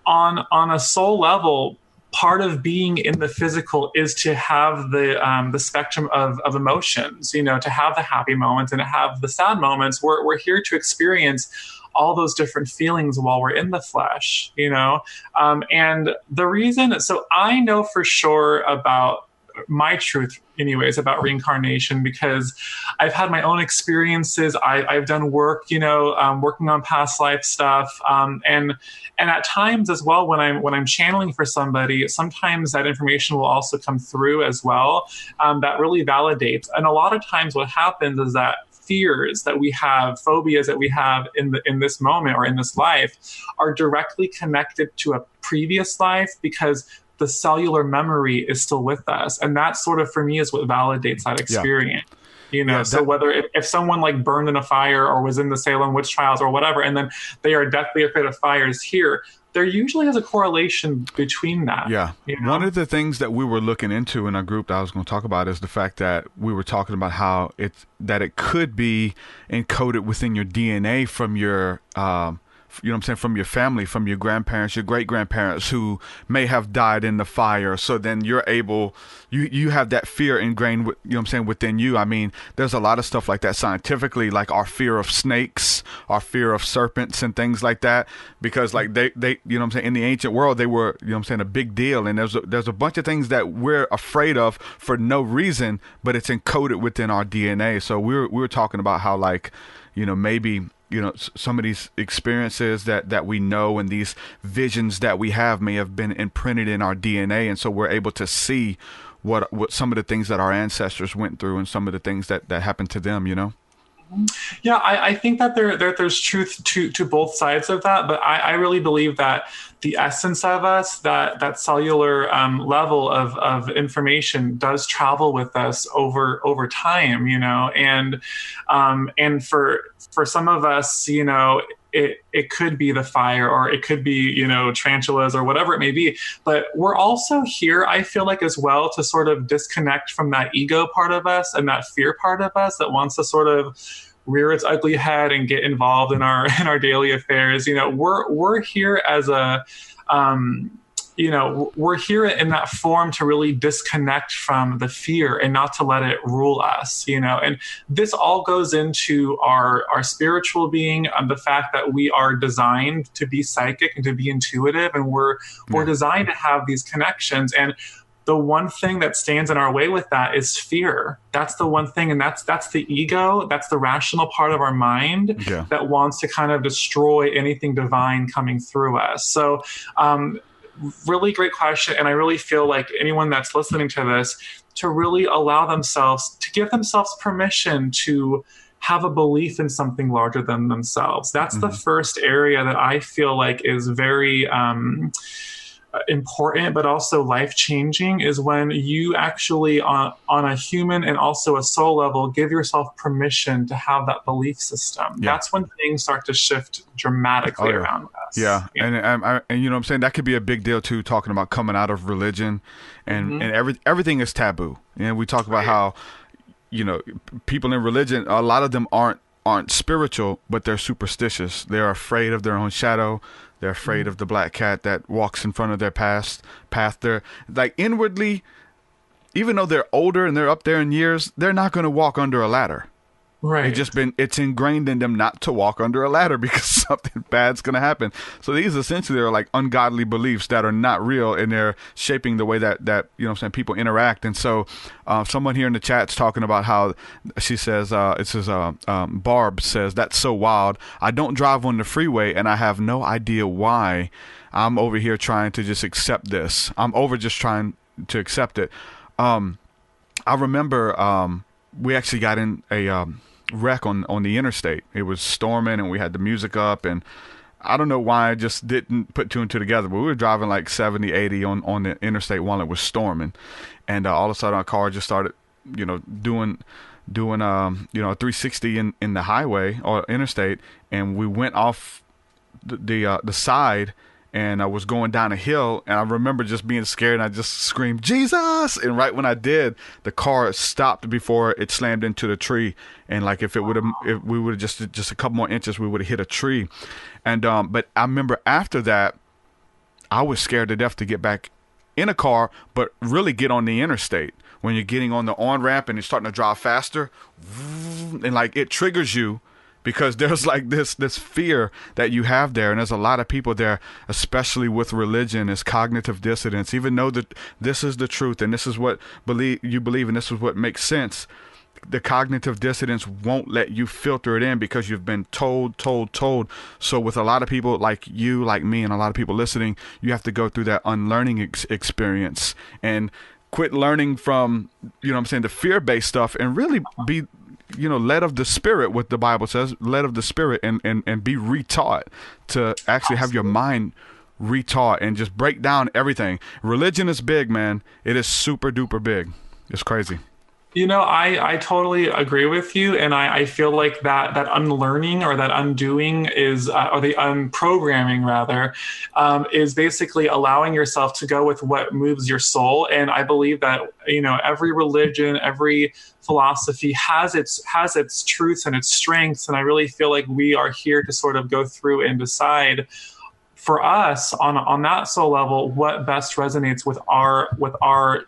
G: on a soul level, part of being in the physical is to have the spectrum of emotions, you know, to have the happy moments and to have the sad moments. We're here to experience all those different feelings while we're in the flesh, you know. And the reason, so I know for sure about my truth anyways about reincarnation, because I've had my own experiences. I've done work, working on past life stuff. And at times as well, when I'm channeling for somebody, sometimes that information will also come through as well. That really validates. And a lot of times what happens is that fears that we have, phobias that we have in this moment or in this life are directly connected to a previous life, because the cellular memory is still with us. And that sort of, for me, is what validates that experience. So whether if someone like burned in a fire or was in the Salem witch trials or whatever, and then they are deathly afraid of fires here, there usually is a correlation between that.
F: Yeah. One of the things that we were looking into in our group that I was going to talk about is the fact that we were talking about how it could be encoded within your DNA from your, from your family, from your grandparents, your great grandparents who may have died in the fire. So then you're able, you have that fear ingrained, within you. I mean, there's a lot of stuff like that scientifically, like our fear of snakes, our fear of serpents and things like that, because like they, in the ancient world, they were, a big deal. And there's a bunch of things that we're afraid of for no reason, but it's encoded within our DNA. So we were talking about how maybe, some of these experiences that we know and these visions that we have may have been imprinted in our DNA. And so we're able to see what some of the things that our ancestors went through and some of the things that happened to them,
G: Yeah, I think that there's truth to both sides of that, but I really believe that the essence of us, that cellular level of information, does travel with us over time, and for some of us, it could be the fire, or it could be, tarantulas, or whatever it may be. But we're also here, I feel like, as well, to sort of disconnect from that ego part of us and that fear part of us that wants to sort of rear its ugly head and get involved in our daily affairs. We're here as a we're here in that form to really disconnect from the fear and not to let it rule us, and this all goes into our spiritual being, the fact that we are designed to be psychic and to be intuitive, and we're designed to have these connections. And the one thing that stands in our way with that is fear. That's the one thing. And that's the ego. That's the rational part of our mind that wants to kind of destroy anything divine coming through us. So, really great question. And I really feel like anyone that's listening to this, to really allow themselves, to give themselves permission to have a belief in something larger than themselves. That's the first area that I feel like is very important, but also life-changing, is when you actually on a human and also a soul level give yourself permission to have that belief system. That's when things start to shift dramatically around us. And
F: that could be a big deal too, talking about coming out of religion and everything is taboo. And we talk about how people in religion, a lot of them aren't spiritual, but they're superstitious. They're afraid of their own shadow. They're afraid of the black cat that walks in front of their path. They're like inwardly, even though they're older and they're up there in years, they're not going to walk under a ladder. Right. It's ingrained in them not to walk under a ladder because something bad's going to happen. So these essentially are like ungodly beliefs that are not real, and they're shaping the way that people interact. And so someone here in the chat's talking about how she says, Barb says, that's so wild. I don't drive on the freeway and I have no idea why. I'm over here trying to just accept this. I'm over just trying to accept it. I remember we actually got in a wreck on the interstate. It was storming and we had the music up, and I don't know why I just didn't put two and two together, but we were driving like 70, 80 on the interstate while it was storming, and all of a sudden our car just started doing a 360 in the highway or interstate, and we went off the side, and I was going down a hill, and I remember just being scared, and I just screamed, Jesus! And right when I did, the car stopped before it slammed into the tree. And like if we would have just a couple more inches, we would have hit a tree. And but I remember after that, I was scared to death to get back in a car, but really get on the interstate. When you're getting on the on-ramp and you're starting to drive faster, and like it triggers you because there's like this fear that you have there, and there's a lot of people there, especially with religion, is cognitive dissonance. Even though that this is the truth and this is what you believe and this is what makes sense, the cognitive dissonance won't let you filter it in because you've been told. So with a lot of people like you, like me, and a lot of people listening, you have to go through that unlearning experience and quit learning from, the fear-based stuff, and really be, led of the Spirit, what the Bible says, led of the Spirit, and be retaught, to actually have your mind retaught and just break down everything. Religion is big, man. It is super duper big. It's crazy.
G: I totally agree with you. And I feel like that unlearning or that undoing is, or the unprogramming rather, is basically allowing yourself to go with what moves your soul. And I believe that, every religion, every philosophy has its truths and its strengths. And I really feel like we are here to sort of go through and decide for us on that soul level, what best resonates with our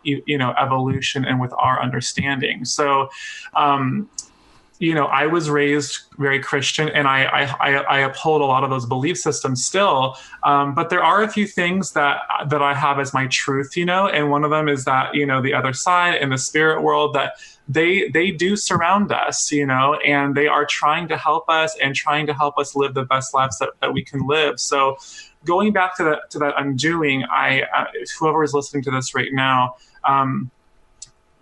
G: evolution and with our understanding. So, I was raised very Christian, and I uphold a lot of those belief systems still. But there are a few things that I have as my truth, and one of them is that, the other side in the spirit world, that they do surround us, and they are trying to help us live the best lives that we can live. So going back to that undoing, whoever is listening to this right now,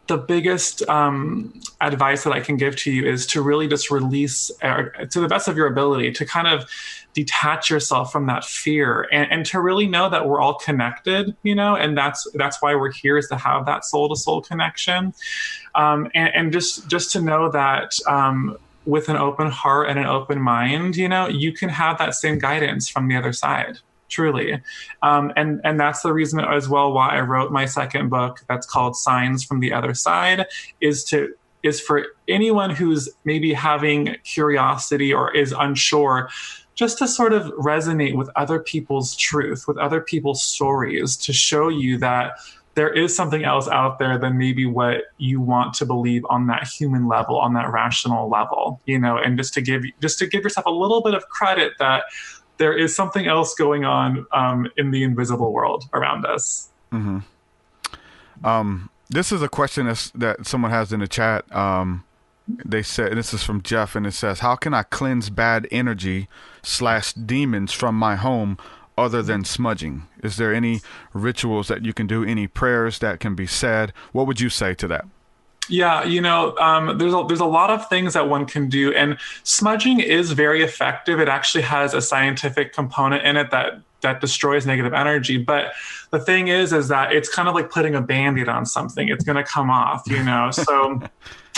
G: the biggest advice that I can give to you is to really just release, to the best of your ability, to kind of detach yourself from that fear, and to really know that we're all connected, and that's why we're here, is to have that soul to soul connection, and just to know that with an open heart and an open mind, you can have that same guidance from the other side. Truly. And that's the reason as well why I wrote my second book that's called Signs from the Other Side, is for anyone who's maybe having curiosity or is unsure, just to sort of resonate with other people's truth, with other people's stories, to show you that there is something else out there than maybe what you want to believe on that human level, on that rational level, and just to give yourself a little bit of credit that there is something else going on in the invisible world around us.
F: Mm-hmm. This is a question that someone has in the chat. They said, this is from Jeff, and it says, how can I cleanse bad energy / demons from my home other than smudging? Is there any rituals that you can do, any prayers that can be said? What would you say to that?
G: Yeah, there's a lot of things that one can do, and smudging is very effective. It actually has a scientific component in it that destroys negative energy. But the thing is that it's kind of like putting a Band-Aid on something. It's going to come off, So yeah.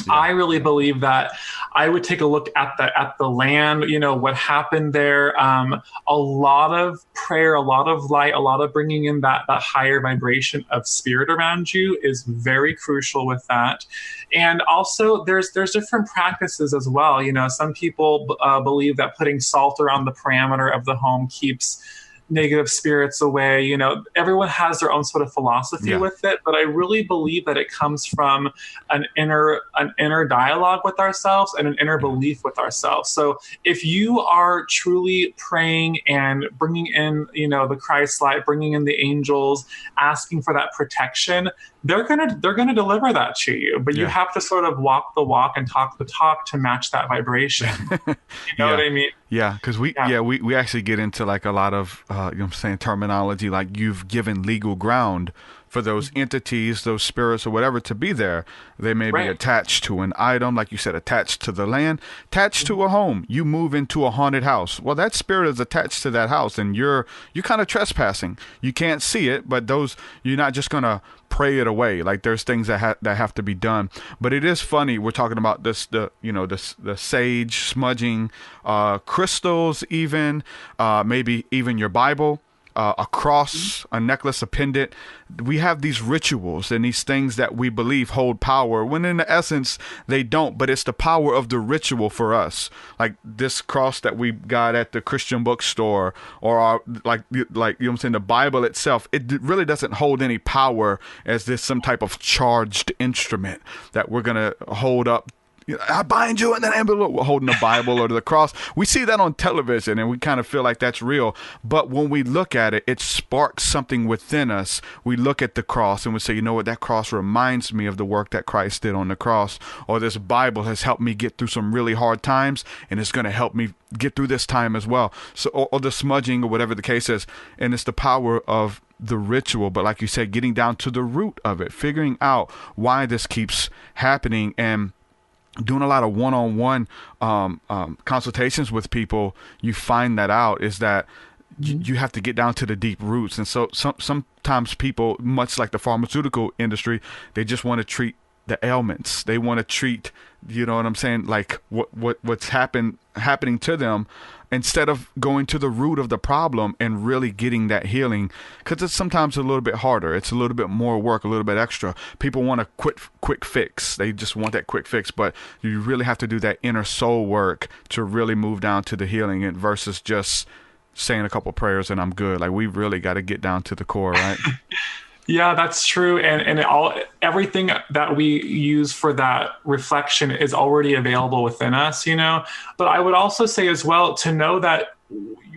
G: I really believe that I would take a look at the land, what happened there. A lot of prayer, a lot of light, a lot of bringing in that higher vibration of spirit around you is very crucial with that. And also there's different practices as well. Some people believe that putting salt around the perimeter of the home keeps negative spirits away. Everyone has their own sort of philosophy with it, but I really believe that it comes from an inner dialogue with ourselves and an inner belief with ourselves. So if you are truly praying and bringing in, the Christ light, bringing in the angels, asking for that protection, they're gonna deliver that to you. But you have to sort of walk the walk and talk the talk to match that vibration. You know what I mean?
F: Yeah, because we actually get into like a lot of terminology, like you've given legal ground for those entities, those spirits or whatever to be there. They may be attached to an item, like you said, attached to the land, attached to a home. You move into a haunted house. Well, that spirit is attached to that house, and you're kind of trespassing. You can't see it, but you're not just gonna pray it away. Like there's things that have to be done. But it is funny. We're talking about the sage, smudging, crystals, even maybe even your Bible. A cross, a necklace, a pendant. We have these rituals and these things that we believe hold power, when in the essence they don't, but it's the power of the ritual for us. Like this cross that we got at the Christian bookstore, or the Bible itself, it really doesn't hold any power as this some type of charged instrument that we're going to hold up I bind you in the name of the Lord, holding the Bible or the cross. We see that on television and we kind of feel like that's real. But when we look at it, it sparks something within us. We look at the cross and we say, you know what, that cross reminds me of the work that Christ did on the cross. Or this Bible has helped me get through some really hard times, and it's going to help me get through this time as well. So, or the smudging or whatever the case is. And it's the power of the ritual, but like you said, getting down to the root of it, figuring out why this keeps happening, and doing a lot of one-on-one consultations with people. You find that out is that you have to get down to the deep roots. And so sometimes people, much like the pharmaceutical industry, they just want to treat the ailments. They want to treat, you know what I'm saying, like what's happening to them, instead of going to the root of the problem and really getting that healing, because it's sometimes a little bit harder. It's a little bit more work, a little bit extra. People want a quick fix. They just want that quick fix, but you really have to do that inner soul work to really move down to the healing, and versus just saying a couple prayers and I'm good. Like, we really got to get down to the core, right?
G: Yeah, that's true. And everything that we use for that reflection is already available within us, you know. But I would also say as well, to know that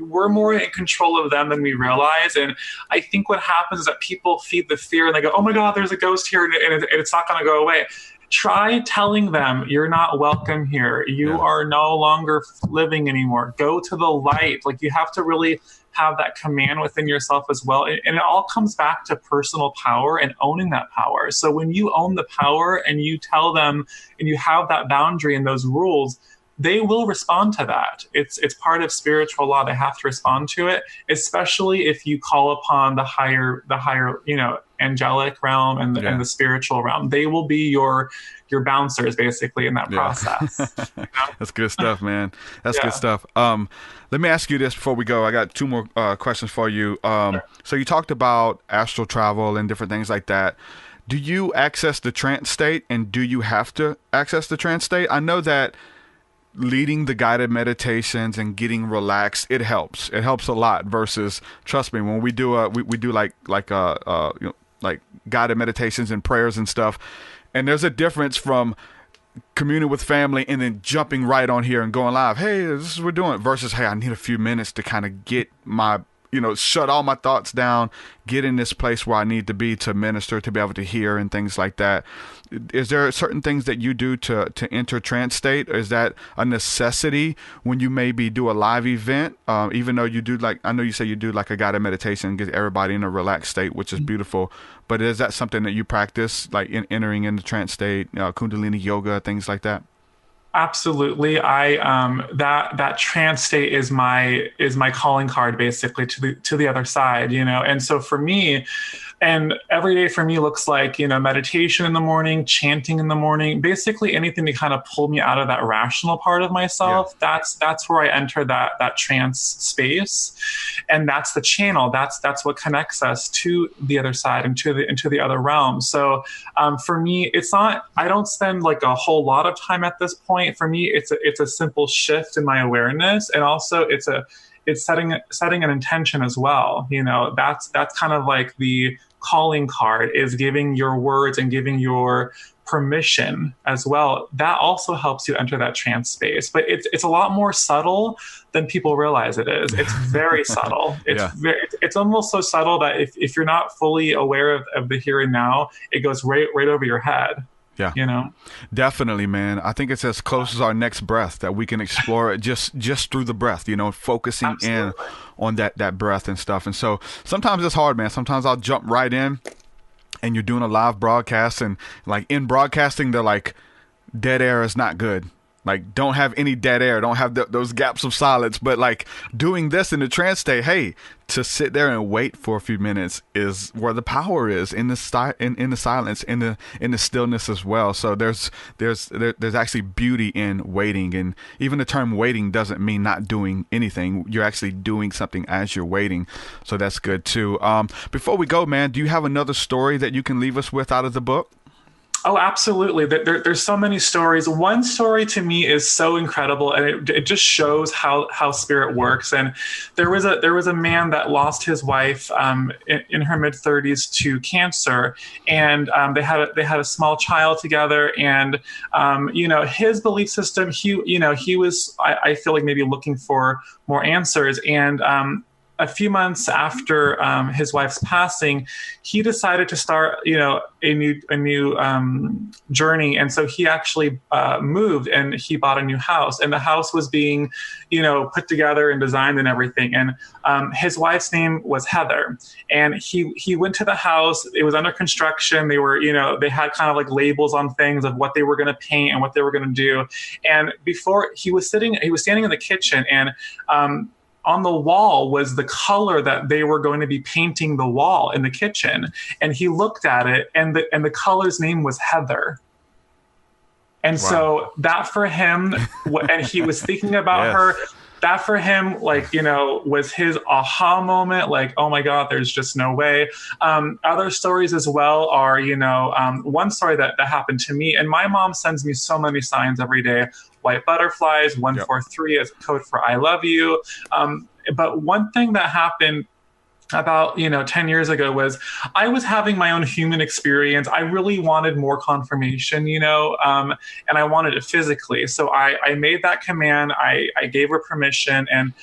G: we're more in control of them than we realize. And I think what happens is that people feed the fear and they go, oh my God, there's a ghost here, and it's not going to go away. Try telling them you're not welcome here. You are no longer living anymore. Go to the light. Like, you have to really have that command within yourself as well. And it all comes back to personal power and owning that power. So when you own the power and you tell them and you have that boundary and those rules, they will respond to that. It's part of spiritual law. They have to respond to it, especially if you call upon the higher, you know, angelic realm and the spiritual realm. They will be your bouncers basically in that process. You know?
F: That's good stuff, man. That's good stuff. Let me ask you this before we go. I got two more questions for you. So you talked about astral travel and different things like that. Do you access the trance state, and do you have to access the trance state? I know that leading the guided meditations and getting relaxed, it helps a lot, versus, trust me, when we do like guided meditations and prayers and stuff, and there's a difference from communing with family and then jumping right on here and going live, hey, this is what we're doing, versus, hey, I need a few minutes to kind of get my, you know, shut all my thoughts down, get in this place where I need to be to minister, to be able to hear and things like that. Is there certain things that you do to enter trance state? Or is that a necessity when you maybe do a live event? Even though you do, like, I know you say you do like a guided meditation and get everybody in a relaxed state, which is beautiful. But is that something that you practice, like entering in the trance state, Kundalini yoga, things like that?
G: Absolutely. That trance state is my calling card basically to the other side, you know. And so for me, and every day for me looks like, you know, meditation in the morning, chanting in the morning, basically anything to kind of pull me out of that rational part of myself. Yeah. That's where I enter that trance space. And that's the channel. That's what connects us to the other side and into the other realm. So for me, it's not, I don't spend like a whole lot of time at this point. For me, it's a simple shift in my awareness. And also it's setting an intention as well. You know, that's kind of like the calling card, is giving your words and giving your permission as well. That also helps you enter that trance space. But it's a lot more subtle than people realize it is. It's very subtle. It's almost so subtle that if you're not fully aware of the here and now, it goes right over your head.
F: Yeah,
G: you know,
F: definitely, man. I think it's as close as our next breath that we can explore it just through the breath, you know, focusing in on that breath and stuff. And so sometimes it's hard, man. Sometimes I'll jump right in, and you're doing a live broadcast, and like in broadcasting, they're like, dead air is not good. Like, don't have any dead air. Don't have those gaps of silence. But like doing this in the trance state, hey, to sit there and wait for a few minutes is where the power is, in the silence, in the stillness as well. So there's actually beauty in waiting, and even the term waiting doesn't mean not doing anything. You're actually doing something as you're waiting. So that's good too. Before we go, man, do you have another story that you can leave us with out of the book?
G: Oh, absolutely. There's so many stories. One story to me is so incredible, and it just shows how spirit works. And there was a man that lost his wife in her mid-30s to cancer, and they had a small child together. And his belief system, he was, I feel like, maybe looking for more answers. And a few months after his wife's passing, he decided to start, a new journey. And so he actually moved, and he bought a new house. And the house was being, put together and designed and everything. And his wife's name was Heather. And he went to the house. It was under construction. They were, they had kind of like labels on things of what they were going to paint and what they were going to do. And before he was standing in the kitchen, and on the wall was the color that they were going to be painting the wall in the kitchen. And he looked at it, and the color's name was Heather. And wow. So that for him, and he was thinking about yes. her, that for him, was his aha moment. Like, oh my God, there's just no way. Other stories as well are, one story that happened to me, and my mom sends me so many signs every day. White butterflies, 143 as a code for I love you. But one thing that happened about 10 years ago was I was having my own human experience. I really wanted more confirmation, and I wanted it physically. So I made that command. I gave her permission, and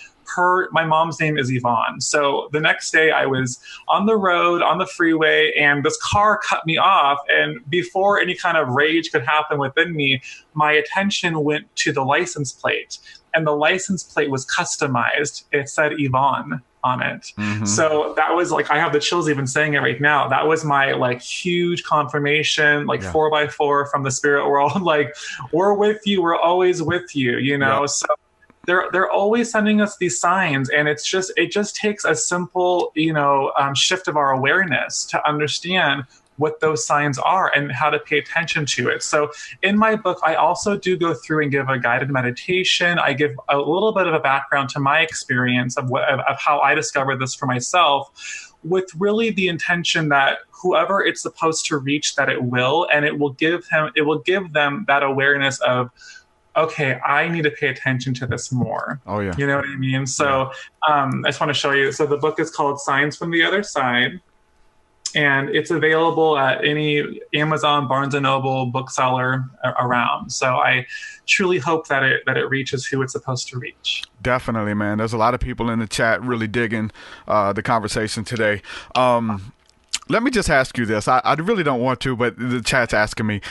G: my mom's name is Yvonne. So the next day I was on the road, on the freeway, and this car cut me off. And before any kind of rage could happen within me, my attention went to the license plate, and the license plate was customized. It said Yvonne on it. Mm-hmm. So that was I have the chills even saying it right now. That was my huge confirmation, 4x4 from the spirit world. We're with you. We're always with you, Yeah. So they're always sending us these signs, and it just takes a simple, shift of our awareness to understand what those signs are and how to pay attention to it. So in my book, I also do go through and give a guided meditation. I give a little bit of a background to my experience of how I discovered this for myself, with really the intention that whoever it's supposed to reach, that it will, and it will give them that awareness of, okay, I need to pay attention to this more. Oh, yeah. You know what I mean? So I just want to show you. So the book is called Signs from the Other Side, and it's available at any Amazon, Barnes & Noble bookseller around. So I truly hope that it reaches who it's supposed to reach.
F: Definitely, man. There's a lot of people in the chat really digging the conversation today. Let me just ask you this. I really don't want to, but the chat's asking me.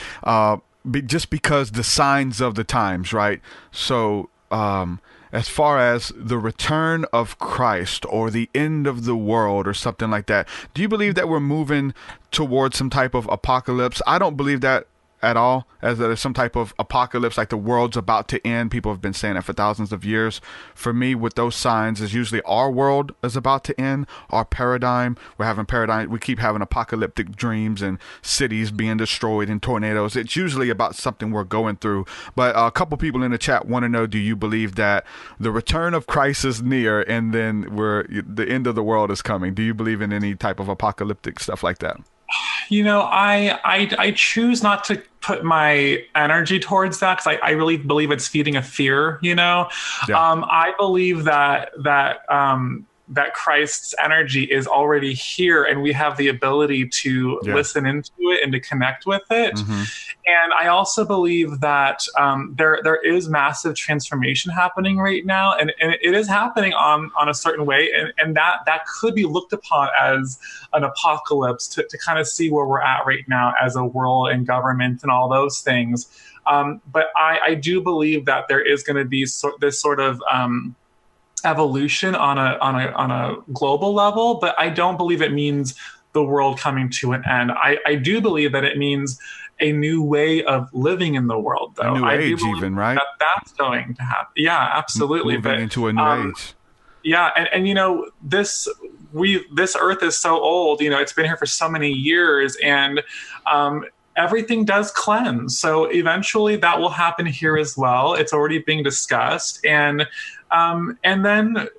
F: Just because the signs of the times, right? So as far as the return of Christ or the end of the world or something like that, do you believe that we're moving towards some type of apocalypse? I don't believe that at all, as there's some type of apocalypse, like the world's about to end. People have been saying that for thousands of years. For me, with those signs, is usually our world is about to end, our paradigm. We keep having apocalyptic dreams and cities being destroyed and tornadoes. It's usually about something we're going through. But a couple people in the chat want to know, do you believe that the return of Christ is near and then the end of the world is coming? Do you believe in any type of apocalyptic stuff like that?
G: I choose not to put my energy towards that, because I really believe it's feeding a fear. Yeah. I believe that Christ's energy is already here, and we have the ability to listen into it and to connect with it. Mm-hmm. And I also believe that there is massive transformation happening right now, and it is happening on a certain way, and that could be looked upon as an apocalypse to kind of see where we're at right now as a world and government and all those things. But I do believe that there is going to be this sort of evolution on a global level, but I don't believe it means the world coming to an end. I do believe that it means a new way of living in the world, though.
F: A new age, even, right?
G: That's going to happen. Yeah, absolutely.
F: Moving into a new age.
G: Yeah, and this earth is so old. It's been here for so many years, and everything does cleanse. So eventually that will happen here as well. It's already being discussed. And then,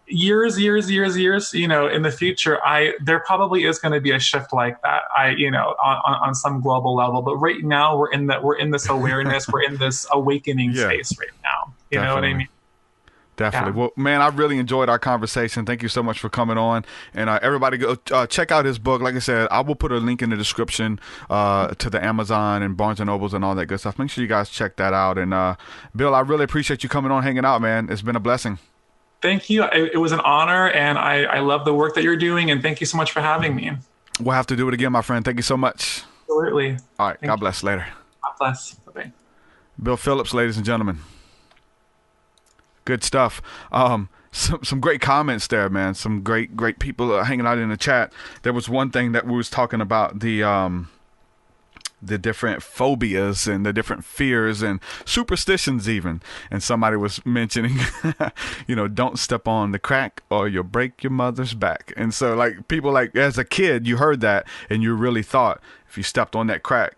G: years, in the future, there probably is going to be a shift like that. On some global level, but right now we're in this awareness, we're in this awakening
F: Yeah,
G: space right now. You know what I
F: definitely.
G: mean?
F: Definitely.
G: Yeah.
F: Well, man, I really enjoyed our conversation. Thank you so much for coming on. And everybody go check out his book. Like I said, I will put a link in the description to the Amazon and Barnes & Nobles and all that good stuff. Make sure you guys check that out. And Bill, I really appreciate you coming on, hanging out, man. It's been a blessing.
G: Thank you. It was an honor, and I love the work that you're doing, and thank you so much for having me.
F: We'll have to do it again, my friend. Thank you so much.
G: Absolutely.
F: All right. God bless. Later.
G: God bless. Bye-bye.
F: Bill Phillips, ladies and gentlemen. Good stuff. Some great comments there, man. Some great people hanging out in the chat. There was one thing that we was talking about, the different phobias and the different fears and superstitions even. And somebody was mentioning, don't step on the crack or you'll break your mother's back. And so like people, like as a kid, you heard that and you really thought if you stepped on that crack,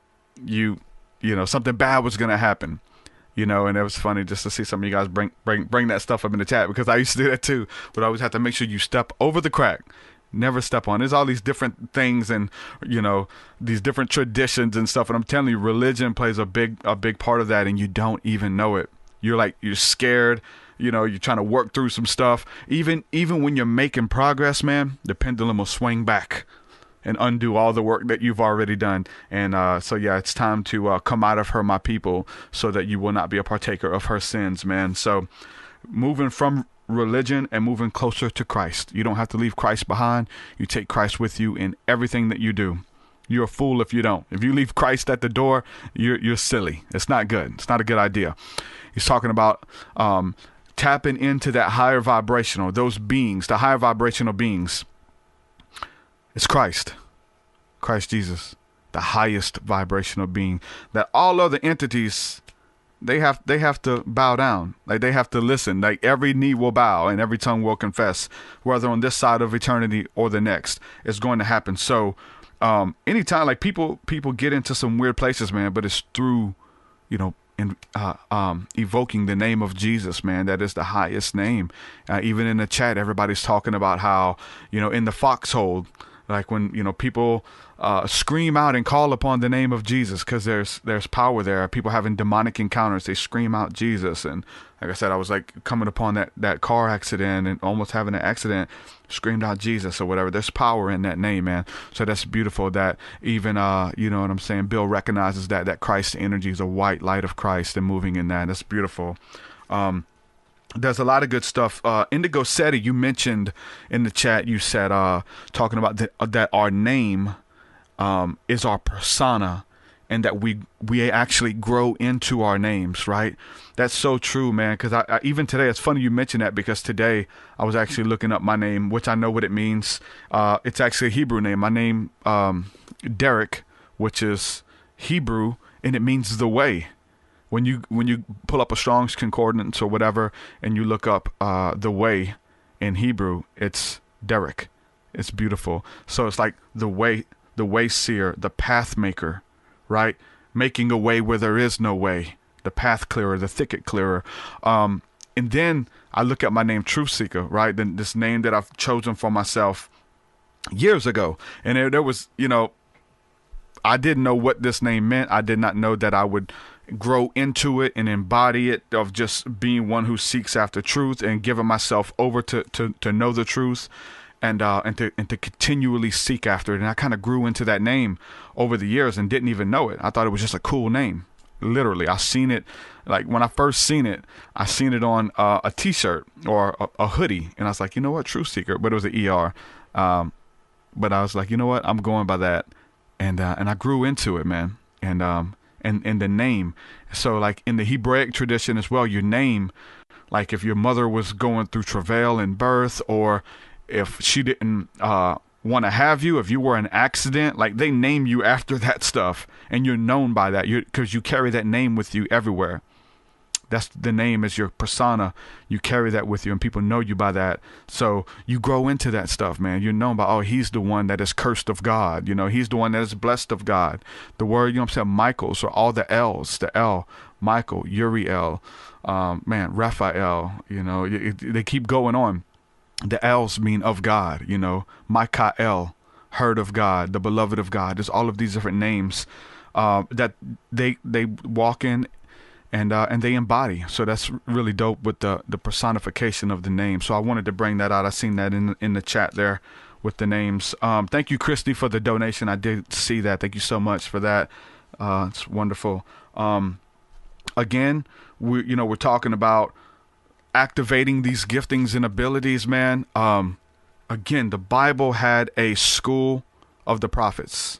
F: something bad was going to happen. And it was funny just to see some of you guys bring that stuff up in the chat, because I used to do that too. But I always have to make sure you step over the crack, never step on. There's all these different things and, these different traditions and stuff. And I'm telling you, religion plays a big part of that, and you don't even know it. You're scared, you're trying to work through some stuff. Even when you're making progress, man, the pendulum will swing back and undo all the work that you've already done. And so it's time to come out of her, my people, so that you will not be a partaker of her sins, man. So moving from religion and moving closer to Christ. You don't have to leave Christ behind. You take Christ with you in everything that you do. You're a fool if you don't. If you leave Christ at the door, you're silly. It's not good. It's not a good idea. He's talking about tapping into that higher vibrational, those beings, the higher vibrational beings. It's Christ Jesus, the highest vibrational being, that all other entities, they have to bow down. Like they have to listen. Like every knee will bow and every tongue will confess, whether on this side of eternity or the next. It's going to happen. So anytime like people get into some weird places, man, but it's through, evoking the name of Jesus, man. That is the highest name. Even in the chat, everybody's talking about how, in the foxhole, like when, people scream out and call upon the name of Jesus, because there's power there. People having demonic encounters, they scream out Jesus. And like I said, I was like coming upon that car accident and almost having an accident, screamed out Jesus or whatever. There's power in that name, man. So that's beautiful that even, you know what I'm saying, Bill recognizes that Christ energy is a white light of Christ and moving in that. That's beautiful. There's a lot of good stuff. Indigo Seti, you mentioned in the chat, you said, talking about that our name is our persona, and that we actually grow into our names, right? That's so true, man. Because I even today, it's funny you mentioned that, because today I was actually looking up my name, which I know what it means. It's actually a Hebrew name. My name, Derek, which is Hebrew, and it means the way. When you pull up a Strong's Concordance or whatever, and you look up the way in Hebrew, it's Derek. It's beautiful. So it's like the way seer, the path maker, right? Making a way where there is no way, the path clearer, the thicket clearer. And then I look at my name, TruthSeekah, right? Then this name that I've chosen for myself years ago, and there was, I didn't know what this name meant. I did not know that I would grow into it and embody it, of just being one who seeks after truth and giving myself over to know the truth and to continually seek after it. And I kind of grew into that name over the years and didn't even know it. I thought it was just a cool name. Literally, I seen it, like when I first seen it, I seen it on a t-shirt or a hoodie, and I was like, you know what, TruthSeekah, but it was an ER. But I was like, you know what, I'm going by that. And I grew into it, man. And the name. So like in the Hebraic tradition as well, your name, like if your mother was going through travail in birth, or if she didn't want to have you, if you were an accident, like they name you after that stuff, and you're known by that, because you carry that name with you everywhere. That's the name, is your persona. You carry that with you, and people know you by that. So you grow into that stuff, man. You're known by, oh, he's the one that is cursed of God. He's the one that is blessed of God. The word, what I'm saying, Michael. So all the L's, the L, Michael, Uriel, Raphael, they keep going on. The L's mean of God, you know, Michael, heard of God, the beloved of God. There's all of these different names that they walk in and they embody. So that's really dope with the personification of the name. So I wanted to bring that out. I seen that in the chat there with the names. Thank you, Christy, for the donation. I did see that. Thank you so much for that. It's wonderful. Again, we're talking about activating these giftings and abilities, man. Again, the Bible had a school of the prophets.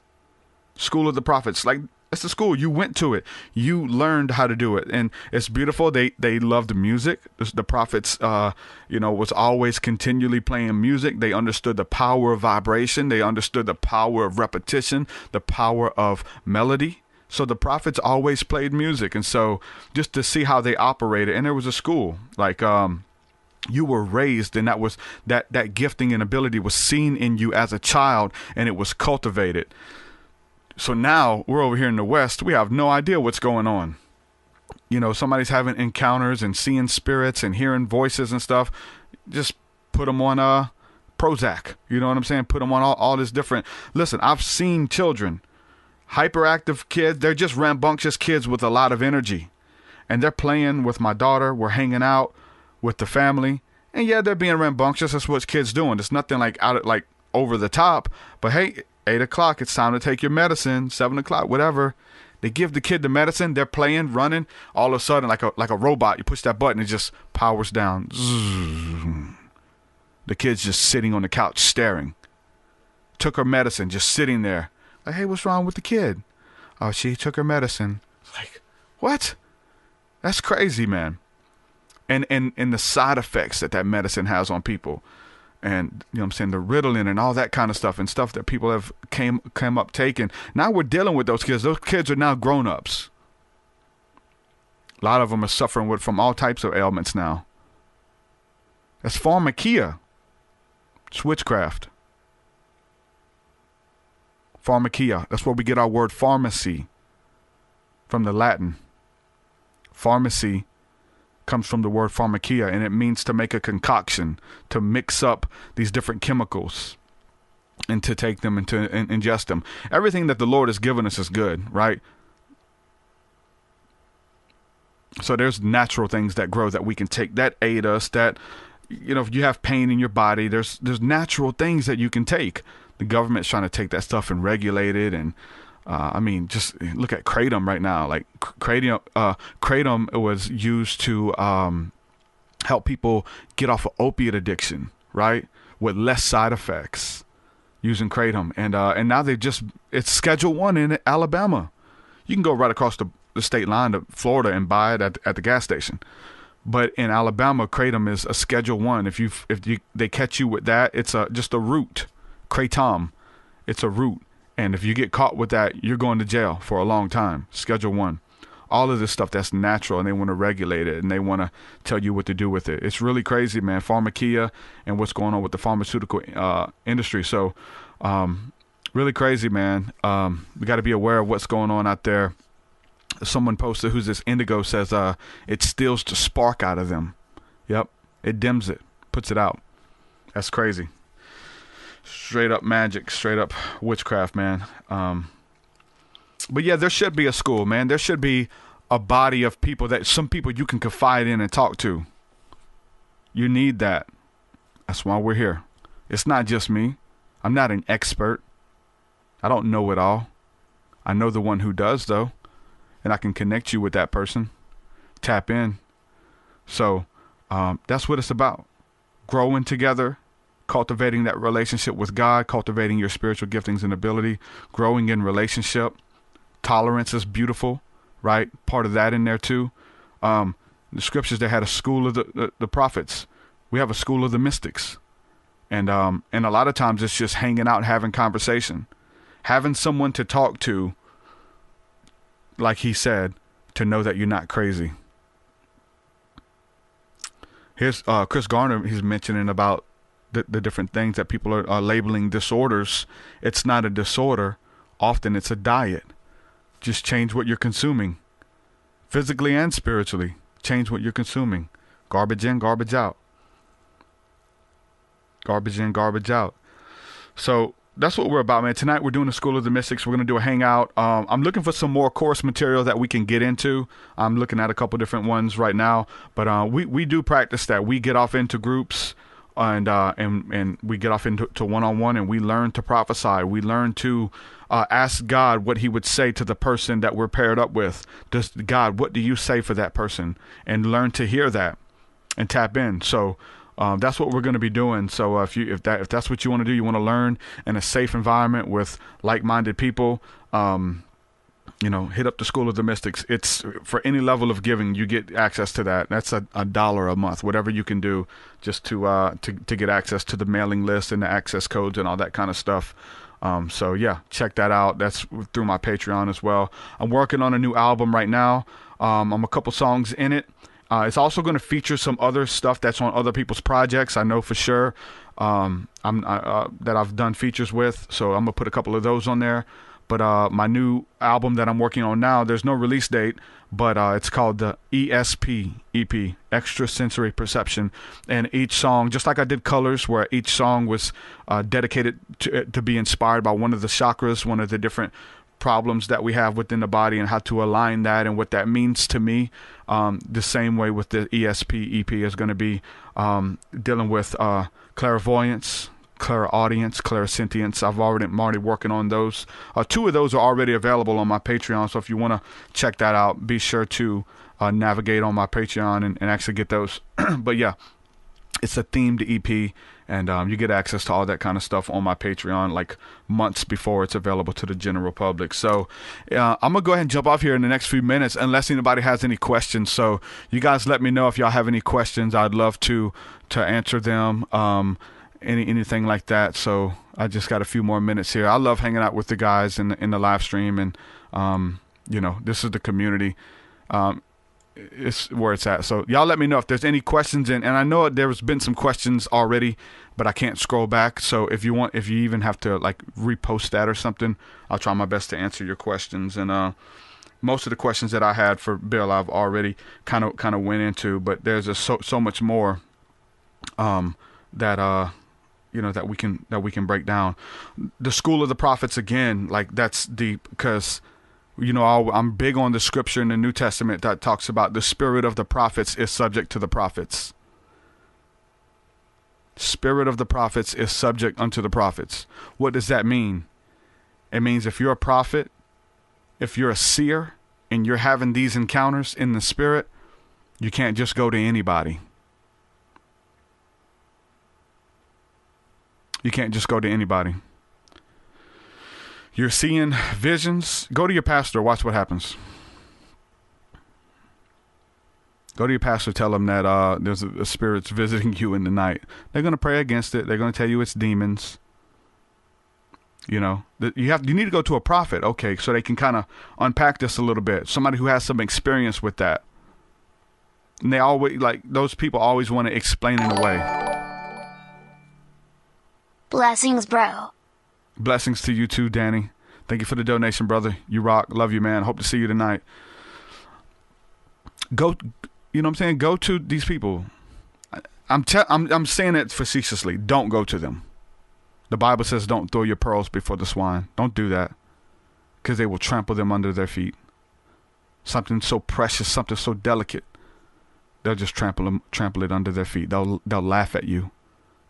F: School of the prophets. Like, it's a school. You went to it. You learned how to do it. And it's beautiful. They loved music. The prophets, was always continually playing music. They understood the power of vibration. They understood the power of repetition, the power of melody. So the prophets always played music. And so just to see how they operated, and there was a school, like, you were raised, and that gifting and ability was seen in you as a child, and it was cultivated. So now we're over here in the West. We have no idea what's going on. Somebody's having encounters and seeing spirits and hearing voices and stuff. Just put them on Prozac. You know what I'm saying? Put them on all this different. Listen, I've seen children, hyperactive kids. They're just rambunctious kids with a lot of energy. And they're playing with my daughter. We're hanging out with the family. And yeah, they're being rambunctious. That's what kids doing. It's nothing like over the top. But hey, 8 o'clock, it's time to take your medicine. 7 o'clock, whatever. They give the kid the medicine. They're playing, running. All of a sudden, like a robot, you push that button, it just powers down. Zzz. The kid's just sitting on the couch staring. Took her medicine, just sitting there. Like, hey, what's wrong with the kid? Oh, she took her medicine. Like, what? That's crazy, man. And the side effects that medicine has on people. And, the Ritalin and all that kind of stuff, and stuff that people have came up taking. Now we're dealing with those kids. Those kids are now grown-ups. A lot of them are suffering from all types of ailments now. That's pharmakia. It's witchcraft. Pharmakia. That's where we get our word pharmacy from the Latin. Pharmacy comes from the word pharmakia, and it means to make a concoction, to mix up these different chemicals and to take them and to ingest them. Everything that the Lord has given us is good, right? So there's natural things that grow that we can take that aid us, that, if you have pain in your body, there's natural things that you can take. The government's trying to take that stuff and regulate it. And just look at kratom right now. Like kratom was used to help people get off of opiate addiction, right? With less side effects using kratom. And now it's Schedule 1 in Alabama. You can go right across the state line to Florida and buy it at the gas station. But in Alabama, kratom is a Schedule 1. If they catch you with that, it's just a root. Kratom, it's a root. And if you get caught with that, you're going to jail for a long time. Schedule 1. All of this stuff that's natural, and they want to regulate it, and they want to tell you what to do with it. It's really crazy, man. Pharmakia and what's going on with the pharmaceutical industry. So really crazy, man. We got to be aware of what's going on out there. Someone posted, who's this Indigo, says it steals the spark out of them. Yep. It dims it, puts it out. That's crazy. Straight up magic, straight up witchcraft, man. But yeah, there should be a school, man. There should be a body of people, some people you can confide in and talk to. You need that. That's why we're here. It's not just me. I'm not an expert. I don't know it all. I know the one who does, though. And I can connect you with that person. Tap in. So that's what it's about. Growing together. Cultivating that relationship with God. Cultivating your spiritual giftings and ability. Growing in relationship. Tolerance is beautiful. Right? Part of that in there too. The scriptures, they had a school of the prophets. We have a school of the mystics. And a lot of times it's just hanging out, having conversation. Having someone to talk to, like he said, to know that you're not crazy. Here's Chris Garner. He's mentioning about the different things that people are labeling disorders. It's not a disorder. Often it's a diet. Just change what you're consuming. Physically and spiritually. Change what you're consuming. Garbage in, garbage out. Garbage in, garbage out. So that's what we're about, man. Tonight we're doing the School of the Mystics. We're going to do a hangout. I'm looking for some more course material that we can get into. I'm looking at a couple different ones right now, but we do practice that. We get off into groups and we get off into one-on-one, and we learn to prophesy. We learn to ask God what he would say to the person that we're paired up with. God, what do you say for that person? And learn to hear that and tap in. So that's what we're going to be doing. So if that's what you want to do, you want to learn in a safe environment with like-minded people, hit up the School of the Mystics. It's for any level of giving, you get access to that. That's $1 a month, whatever you can do, just to get access to the mailing list and the access codes and all that kind of stuff. So yeah, check that out. That's through my Patreon as well. I'm working on a new album right now. I'm a couple songs in it. It's also going to feature some other stuff that's on other people's projects. I know for sure that I've done features with, so I'm gonna put a couple of those on there. But my new album that I'm working on now, there's no release date, but it's called the ESP EP, Extra Sensory Perception. And each song, just like I did Colors, where each song was dedicated to be inspired by one of the chakras, one of the different problems that we have within the body, and how to align that and what that means to me. The same way with the ESP EP is going to be dealing with clairvoyance, clairaudience, clairsentience. I'm already working on those. 2 of those are already available on my Patreon, so if you want to check that out, be sure to navigate on my Patreon and actually get those. But yeah, it's a themed EP, and you get access to all that kind of stuff on my Patreon like months before it's available to the general public. So I'm going to go ahead and jump off here in the next few minutes unless anybody has any questions. So you guys let me know if y'all have any questions. I'd love to answer them, anything like that. So I just got a few more minutes here. I love hanging out with the guys in the live stream, and this is the community. It's where it's at. So y'all let me know if there's any questions, and I know there's been some questions already, but I can't scroll back. So if you even have to like repost that or something, I'll try my best to answer your questions. And most of the questions that I had for Bill, I've already kind of went into, but there's just so much more that we can break down. The School of the Prophets, again, like that's deep, because I'm big on the scripture in the New Testament that talks about the spirit of the prophets is subject to the prophets. Spirit of the prophets is subject unto the prophets. What does that mean? It means if you're a prophet, if you're a seer, and you're having these encounters in the spirit, you can't just go to anybody. You can't just go to anybody. You're seeing visions, go to your pastor, watch what happens. Go to your pastor, tell them that there's a spirit's visiting you in the night. They're going to pray against it. They're going to tell you it's demons. You need to go to a prophet, okay, so they can kind of unpack this a little bit. Somebody who has some experience with that. And they always, those people always want to explain it away.
E: Blessings, bro.
F: Blessings to you too, Danny. Thank you for the donation, brother. You rock. Love you, man. Hope to see you tonight. Go, you know what I'm saying? Go to these people. I'm saying it facetiously. Don't go to them. The Bible says don't throw your pearls before the swine. Don't do that, because they will trample them under their feet. Something so precious, something so delicate, they'll just trample it under their feet. They'll laugh at you.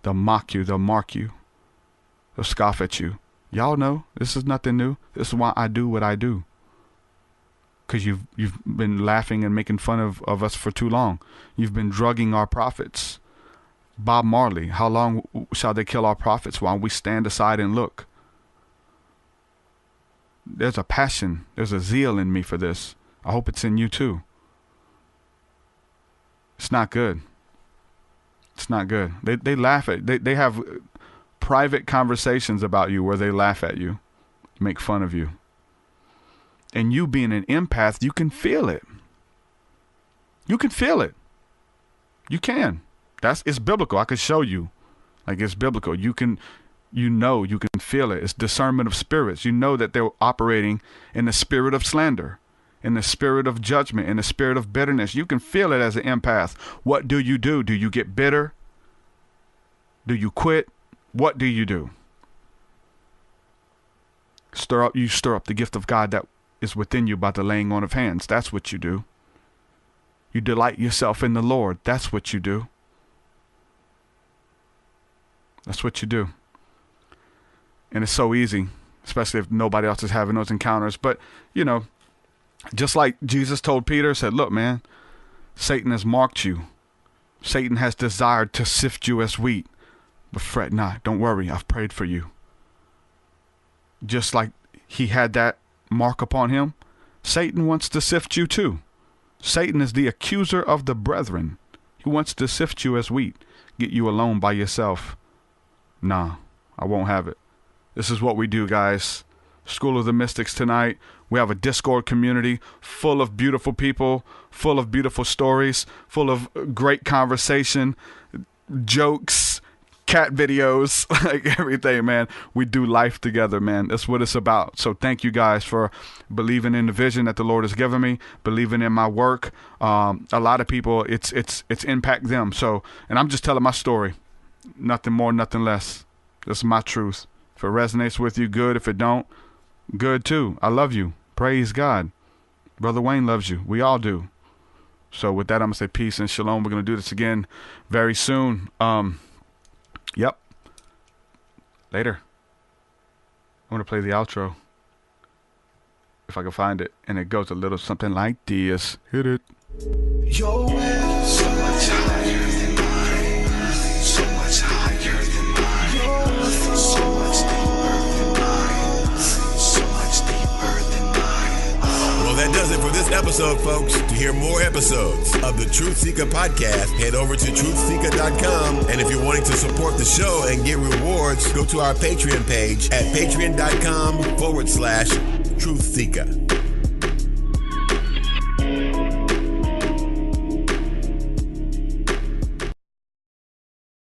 F: They'll mock you. They'll mark you. They'll scoff at you. Y'all know this is nothing new. This is why I do what I do. Because you've been laughing and making fun of us for too long. You've been drugging our prophets. Bob Marley, how long shall they kill our prophets while we stand aside and look? There's a passion. There's a zeal in me for this. I hope it's in you too. It's not good. It's not good. They laugh at, they have private conversations about you where they laugh at you, make fun of you. And you being an empath, you can feel it. You can feel it. You can. It's biblical. I could show you. It's biblical. You can feel it. It's discernment of spirits. You know that they're operating in the spirit of slander, in the spirit of judgment, in the spirit of bitterness. You can feel it as an empath. What do? Do you get bitter? Do you quit? What do you do? You stir up the gift of God that is within you by the laying on of hands. That's what you do. You delight yourself in the Lord. That's what you do. That's what you do. And it's so easy, especially if nobody else is having those encounters. But, you know, just like Jesus told Peter, said, look, man, Satan has marked you. Satan has desired to sift you as wheat. But fret not. Don't worry. I've prayed for you. Just like he had that mark upon him, Satan wants to sift you too. Satan is the accuser of the brethren. He wants to sift you as wheat, get you alone by yourself. Nah, I won't have it. This is what we do, guys. School of the Mystics tonight. We have a Discord community full of beautiful people, full of beautiful stories, full of great conversation, jokes, cat videos, like everything, man. We do life together, man. That's what it's about. So thank you guys for believing in the vision that the Lord has given me, believing in my work. A lot of people, it's impact them. So, and I'm just telling my story. Nothing more, nothing less. This is my truth. If it resonates with you, good. If it don't, good too. I love you. Praise God. Brother Wayne loves you. We all do. So with that, I'm going to say peace and shalom. We're going to do this again very soon. Yep. Later. I'm going to play the outro. If I can find it. And it goes a little something like this. Hit it.
B: Your will so much higher than mine. So much higher than mine. So much deeper than mine. So much deeper than mine.
C: Well, that does it for this episode, folks. To hear more episodes of the TruthSeekah podcast, head over to TruthSeekah.com. And if you're wanting to support the show and get rewards, go to our Patreon page at patreon.com/TruthSeekah.